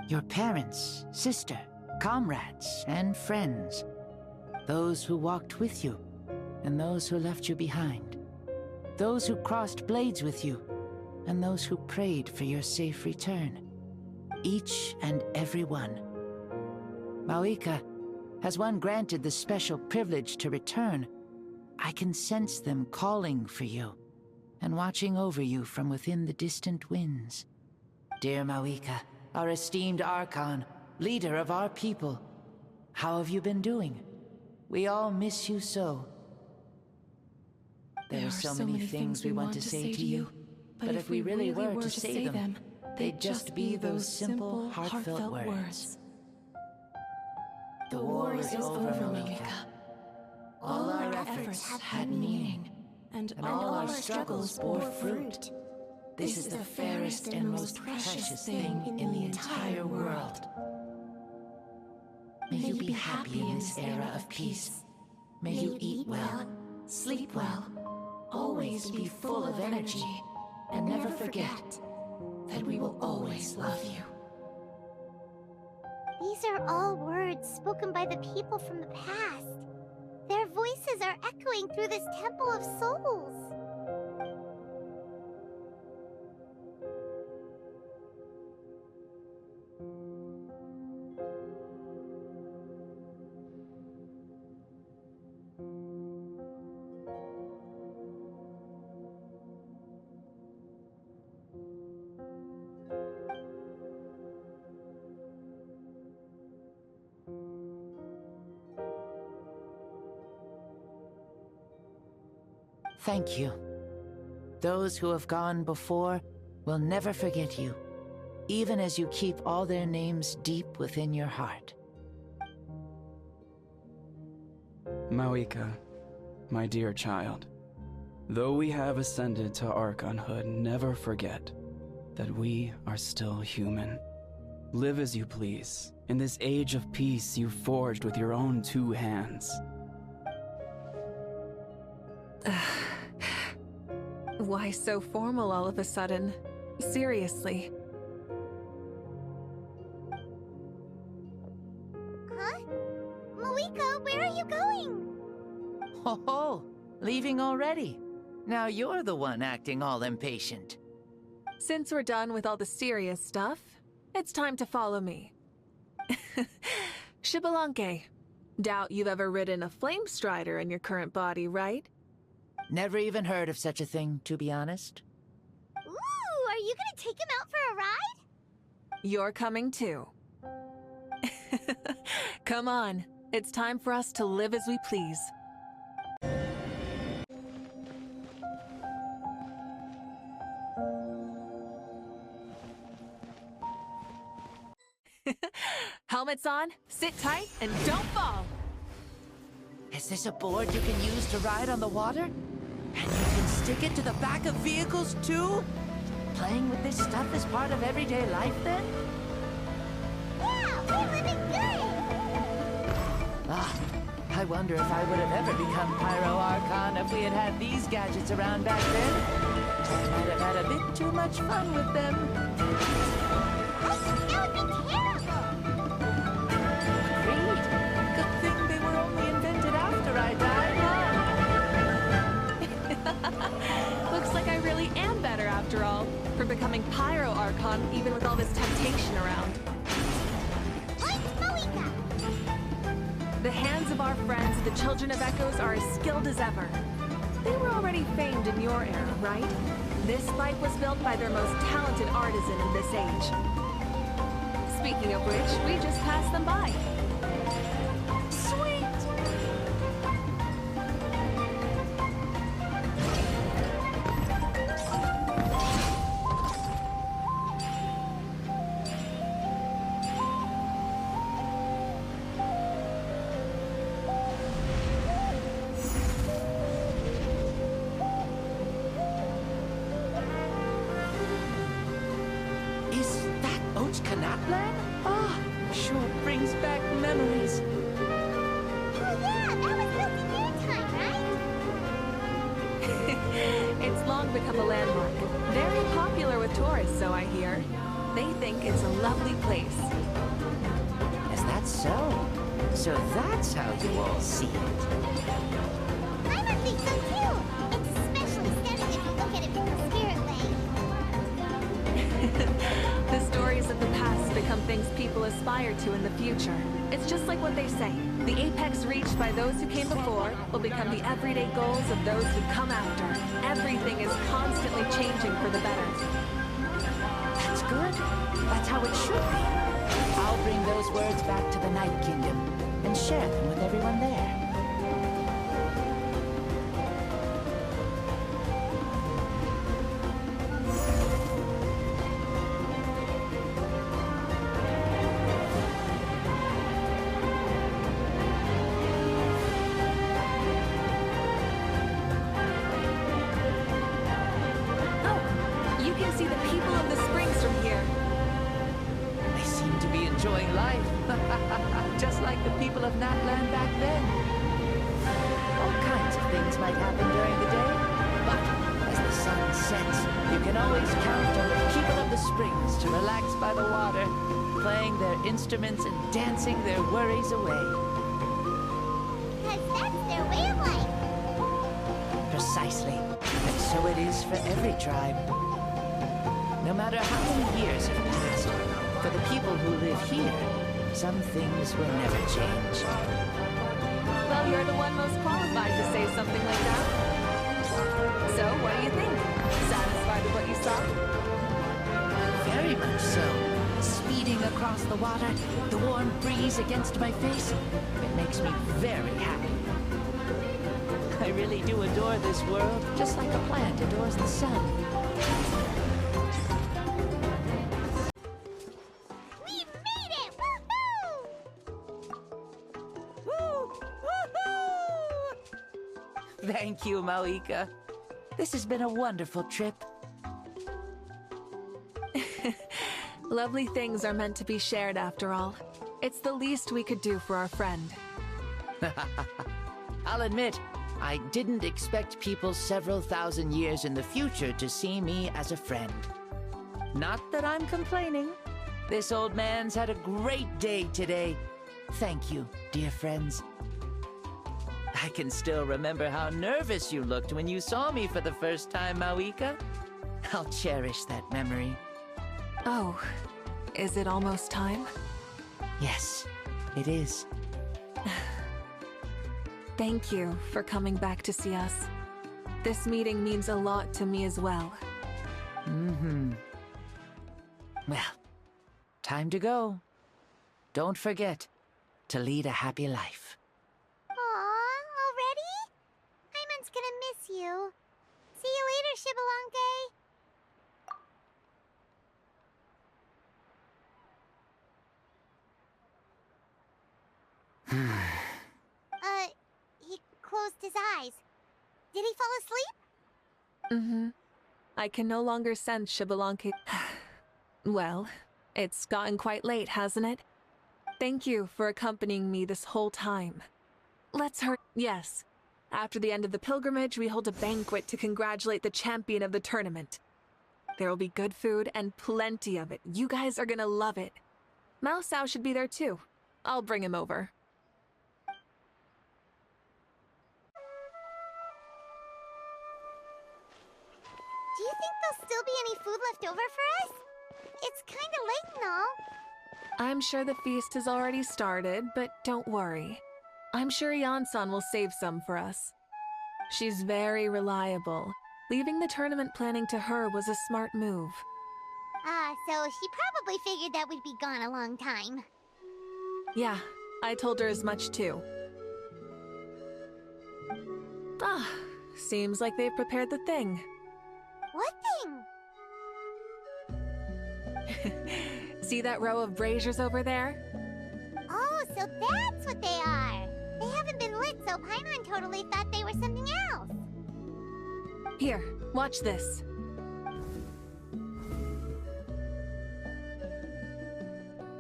Your parents, sister, comrades, and friends. Those who walked with you, and those who left you behind. Those who crossed blades with you, and those who prayed for your safe return. Each and every one. Mavuika, has one granted the special privilege to return, I can sense them calling for you, and watching over you from within the distant winds. Dear Mavuika, our esteemed Archon, leader of our people, how have you been doing? We all miss you so. There are so many things we want to say to you, but if we really were to say them, they'd just be those simple, heartfelt words. The war is over, Mavuika. All our efforts had meaning, and all our struggles bore fruit. This is the fairest and most precious thing in the entire world. May you be happy in this era of peace. May you eat well, sleep well, always be full of energy, and never forget that we will always love you. These are all words spoken by the people from the past. Their voices are echoing through this Temple of Souls. Thank you. Those who have gone before will never forget you, even as you keep all their names deep within your heart. Mavuika, my dear child, though we have ascended to Archonhood, never forget that we are still human. Live as you please, in this age of peace you forged with your own 2 hands. Why so formal all of a sudden? Seriously. Huh? Mavuika, where are you going? Ho ho! Leaving already? Now you're the one acting all impatient. Since we're done with all the serious stuff, it's time to follow me. Xbalanque, doubt you've ever ridden a flame strider in your current body, right? Never even heard of such a thing, to be honest. Ooh, are you gonna take him out for a ride? You're coming too. Come on, it's time for us to live as we please. Helmets on, sit tight, and don't fall! Is this a board you can use to ride on the water? And you can stick it to the back of vehicles too? Playing with this stuff is part of everyday life then? Yeah, we're living good! Ah, I wonder if I would have ever become Pyro Archon if we had had these gadgets around back then. I might have had a bit too much fun with them. That would be terrible! Agreed. Good thing they were only invented after I died, huh? Looks like I really am better after all, for becoming Pyro Archon even with all this temptation around. What's Mavuika? The hands of our friends, the Children of Echoes, are as skilled as ever. They were already famed in your era, right? This light was built by their most talented artisan in this age. Speaking of which, we just passed them by. Sweet! Is that Oats Canatland? Ah, sure brings back memories. Oh yeah, that was built in your time, right? It's long become a landmark. Very popular with tourists, so I hear. They think it's a lovely place. Is that so? So that's how you all see it. I must think so too. It's especially stunning if you look at it from the spirit way. The stories of the past become things people aspire to in the future. It's just like what they say. The apex reached by those who came before will become the everyday goals of those who come after. Everything is constantly changing for the better. That's good. That's how it should be. I'll bring those words back to the Night Kingdom and share them with everyone there. Enjoying life, just like the people of Natland back then. All kinds of things might happen during the day, but as the sun sets, you can always count on the people of the springs to relax by the water, playing their instruments and dancing their worries away. Because that's their way of life. Precisely, and so it is for every tribe. No matter how many years have passed, for the people who live here, some things will never change. Well, you're the one most qualified to say something like that. So, what do you think? Satisfied with what you saw? Very much so. Speeding across the water, the warm breeze against my face, it makes me very happy. I really do adore this world, just like a plant adores the sun. Thank you, Mavuika. This has been a wonderful trip. Lovely things are meant to be shared after all. It's the least we could do for our friend. I'll admit, I didn't expect people several thousand years in the future to see me as a friend. Not that I'm complaining. This old man's had a great day today. Thank you, dear friends. I can still remember how nervous you looked when you saw me for the first time, Mavuika. I'll cherish that memory. Oh, is it almost time? Yes, it is. Thank you for coming back to see us. This meeting means a lot to me as well. Mm-hmm. Well, time to go. Don't forget to lead a happy life. Paimon's gonna miss you. See you later, Shibalonke. He closed his eyes. Did he fall asleep? Mm-hmm. I can no longer sense Shibalonke. Well, it's gotten quite late, hasn't it? Thank you for accompanying me this whole time. Let's hurry. Yes. After the end of the pilgrimage, we hold a banquet to congratulate the champion of the tournament. There will be good food and plenty of it. You guys are gonna love it. Mao Sao should be there too. I'll bring him over. Do you think there'll still be any food left over for us? It's kinda late and all. I'm sure the feast has already started, but don't worry. I'm sure Yansan will save some for us. She's very reliable. Leaving the tournament planning to her was a smart move. So she probably figured that we'd be gone a long time. Yeah, I told her as much too. Seems like they've prepared the thing. What thing? See that row of braziers over there? Oh, so that's what they are! They haven't been lit, so Paimon totally thought they were something else. Here, watch this.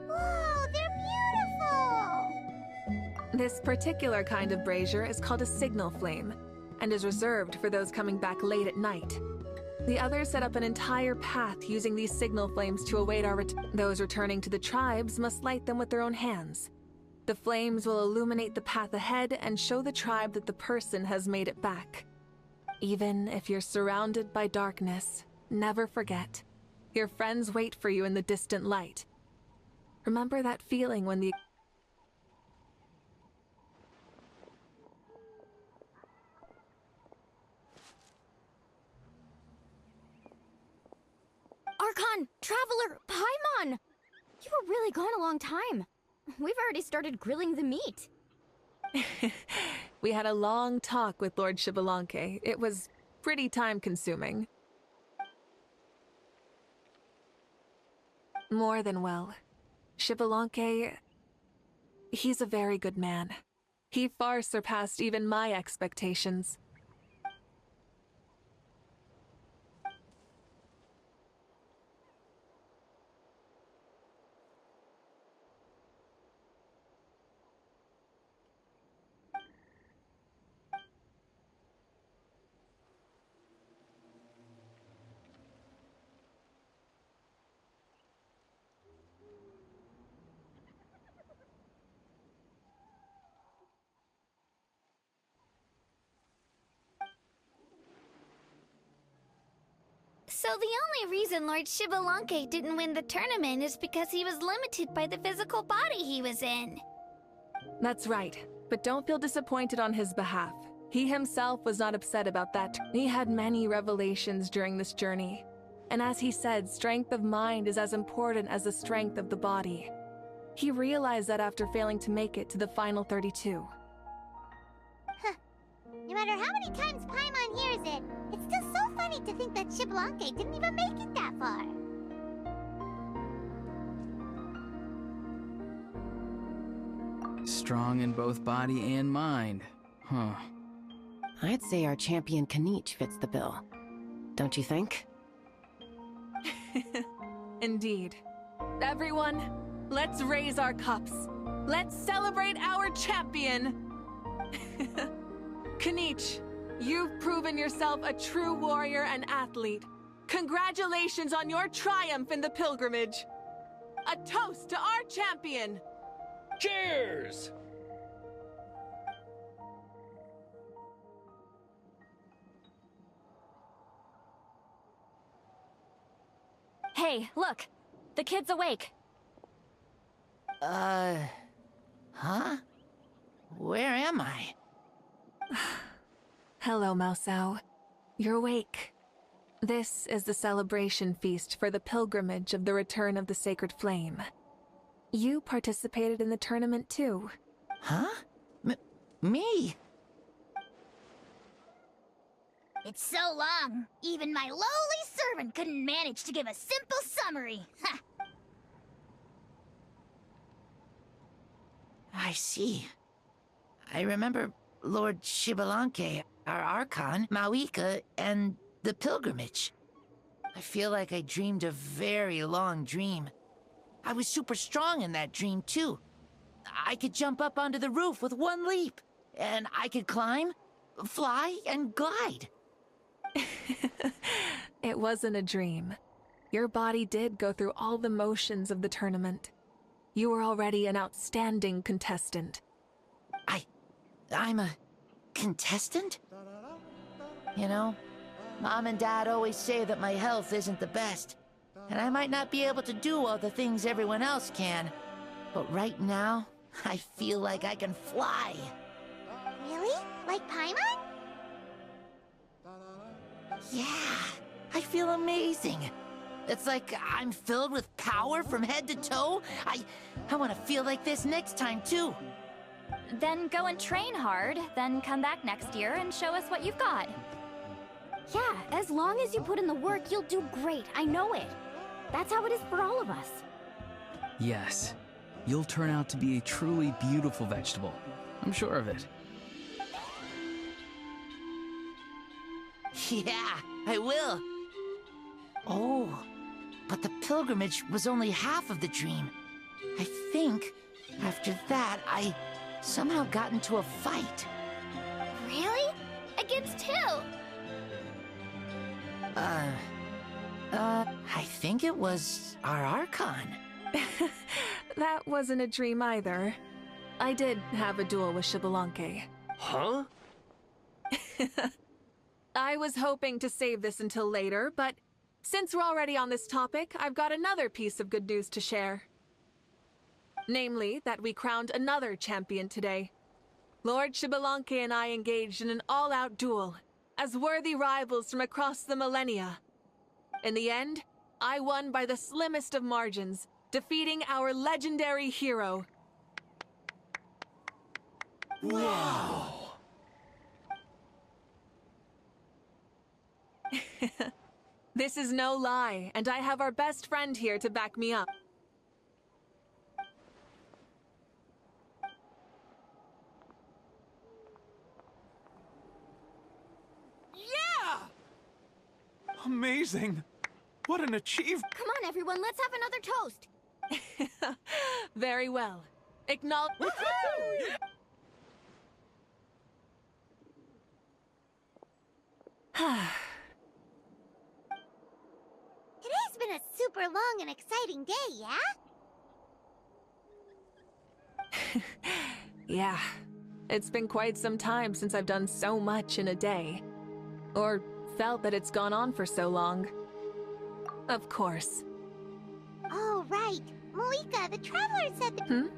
Whoa, they're beautiful! This particular kind of brazier is called a signal flame, and is reserved for those coming back late at night. The others set up an entire path using these signal flames to await our those returning to the tribes must light them with their own hands. The flames will illuminate the path ahead and show the tribe that the person has made it back. Even if you're surrounded by darkness, never forget. Your friends wait for you in the distant light. Remember that feeling when the... Archon! Traveler! Paimon! You were really gone a long time. We've already started grilling the meat. We had a long talk with Lord Xbalanque. It was pretty time-consuming. More than well. Xbalanque... he's a very good man. He far surpassed even my expectations. So the only reason Lord Xbalanque didn't win the tournament is because he was limited by the physical body he was in. That's right, but don't feel disappointed on his behalf. He himself was not upset about that. He had many revelations during this journey. And as he said, strength of mind is as important as the strength of the body. He realized that after failing to make it to the final 32. No matter how many times Paimon hears it, it's still so funny to think that Xbalanque didn't even make it that far. Strong in both body and mind. Huh. I'd say our champion Kanich fits the bill. Don't you think? Indeed. Everyone, let's raise our cups. Let's celebrate our champion! Kanich, you've proven yourself a true warrior and athlete. Congratulations on your triumph in the pilgrimage. A toast to our champion! Cheers! Hey, look! The kid's awake. Huh? Where am I? Hello, Mausau. You're awake. This is the celebration feast for the pilgrimage of the return of the Sacred Flame. You participated in the tournament too. Huh? Me? It's so long, even my lowly servant couldn't manage to give a simple summary. Ha! I see. I remember Lord Xbalanque, our Archon, Mavuika, and the pilgrimage. I feel like I dreamed a very long dream. I was super strong in that dream, too. I could jump up onto the roof with one leap, and I could climb, fly, and glide. It wasn't a dream. Your body did go through all the motions of the tournament. You were already an outstanding contestant. I'm a contestant? You know, Mom and Dad always say that my health isn't the best, and I might not be able to do all the things everyone else can. But right now, I feel like I can fly. Really? Like Paimon? Yeah, I feel amazing. It's like I'm filled with power from head to toe. I want to feel like this next time, too. Then go and train hard, then come back next year and show us what you've got. Yeah, as long as you put in the work, you'll do great. I know it. That's how it is for all of us. Yes. You'll turn out to be a truly beautiful vegetable. I'm sure of it. Yeah, I will. Oh, but the pilgrimage was only half of the dream. I think after that, I somehow got into a fight. Really? Against who? I think it was our Archon. That wasn't a dream either. I did have a duel with Xbalanque. Huh? I was hoping to save this until later, but since we're already on this topic, I've got another piece of good news to share. Namely, that we crowned another champion today. Lord Xbalanque and I engaged in an all-out duel, as worthy rivals from across the millennia. In the end, I won by the slimmest of margins, defeating our legendary hero. Wow! This is no lie, and I have our best friend here to back me up. Yeah! Amazing! What an achievement! Come on, everyone, let's have another toast. Very well. Acknowledge. Today's been a super long and exciting day, yeah? Yeah. It's been quite some time since I've done so much in a day. Or felt that it's gone on for so long. Of course. Oh, right. Mavuika, the Traveler said that...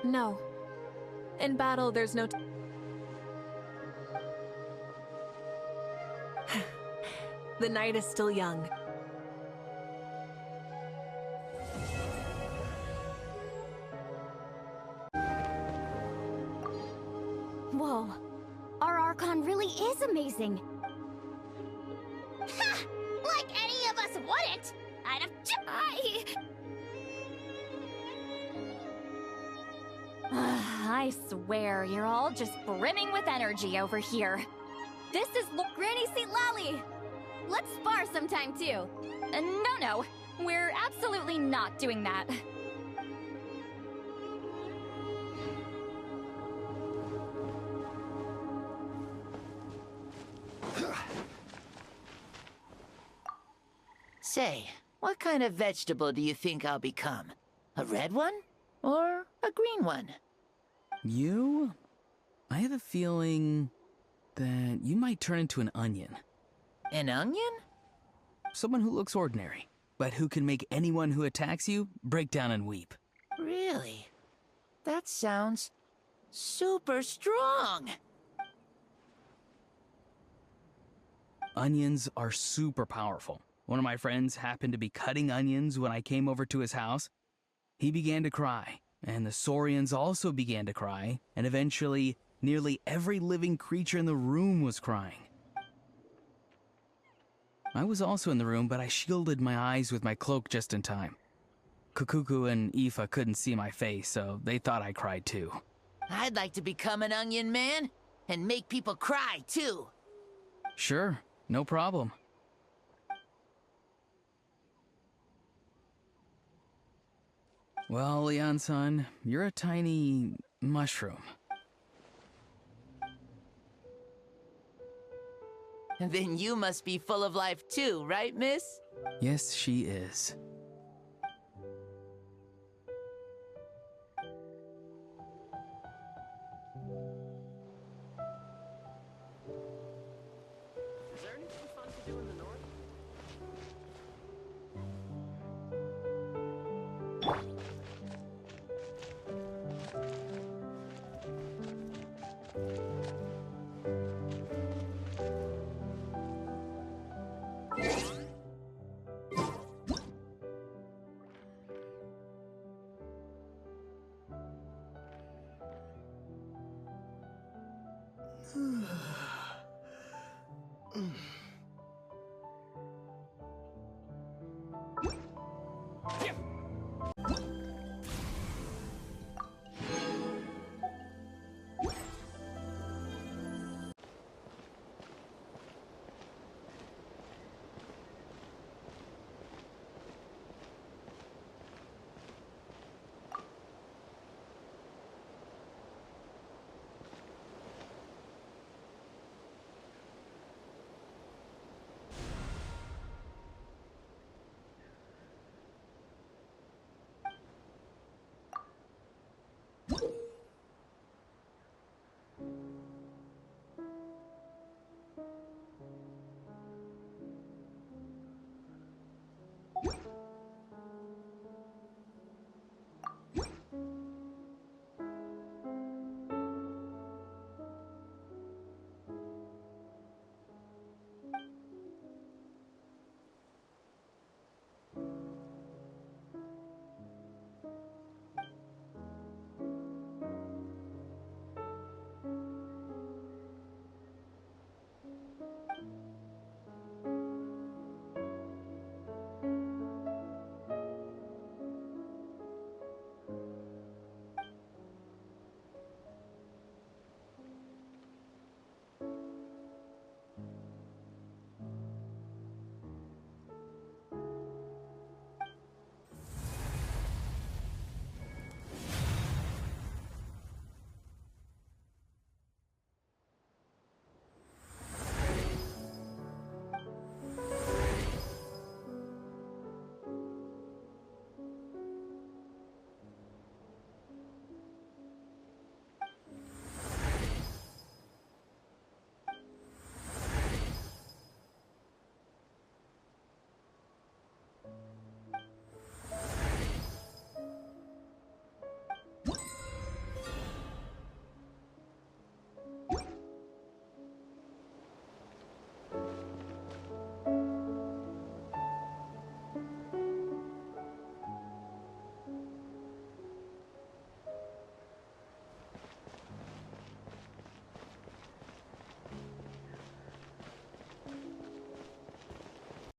No. In battle, there's no... The night is still young. Whoa. Our Archon really is amazing. Ha! Like any of us wouldn't! I'd have I swear, you're all just brimming with energy over here. This is Granny St. Lally! Let's spar sometime, too. No. We're absolutely not doing that. Say, what kind of vegetable do you think I'll become? A red one? Or a green one? You? I have a feeling that you might turn into an onion. An onion? Someone who looks ordinary, but who can make anyone who attacks you break down and weep. Really? That sounds super strong. Onions are super powerful. One of my friends happened to be cutting onions when I came over to his house. He began to cry, and the Saurians also began to cry, and eventually, nearly every living creature in the room was crying. I was also in the room, but I shielded my eyes with my cloak just in time. Kukuku and Aoife couldn't see my face, so they thought I cried too. I'd like to become an onion man, and make people cry too. Sure, no problem. Well, Leon-san, you're a tiny mushroom. Then you must be full of life too, right, miss? Yes, she is. Is there anything fun to do in the north?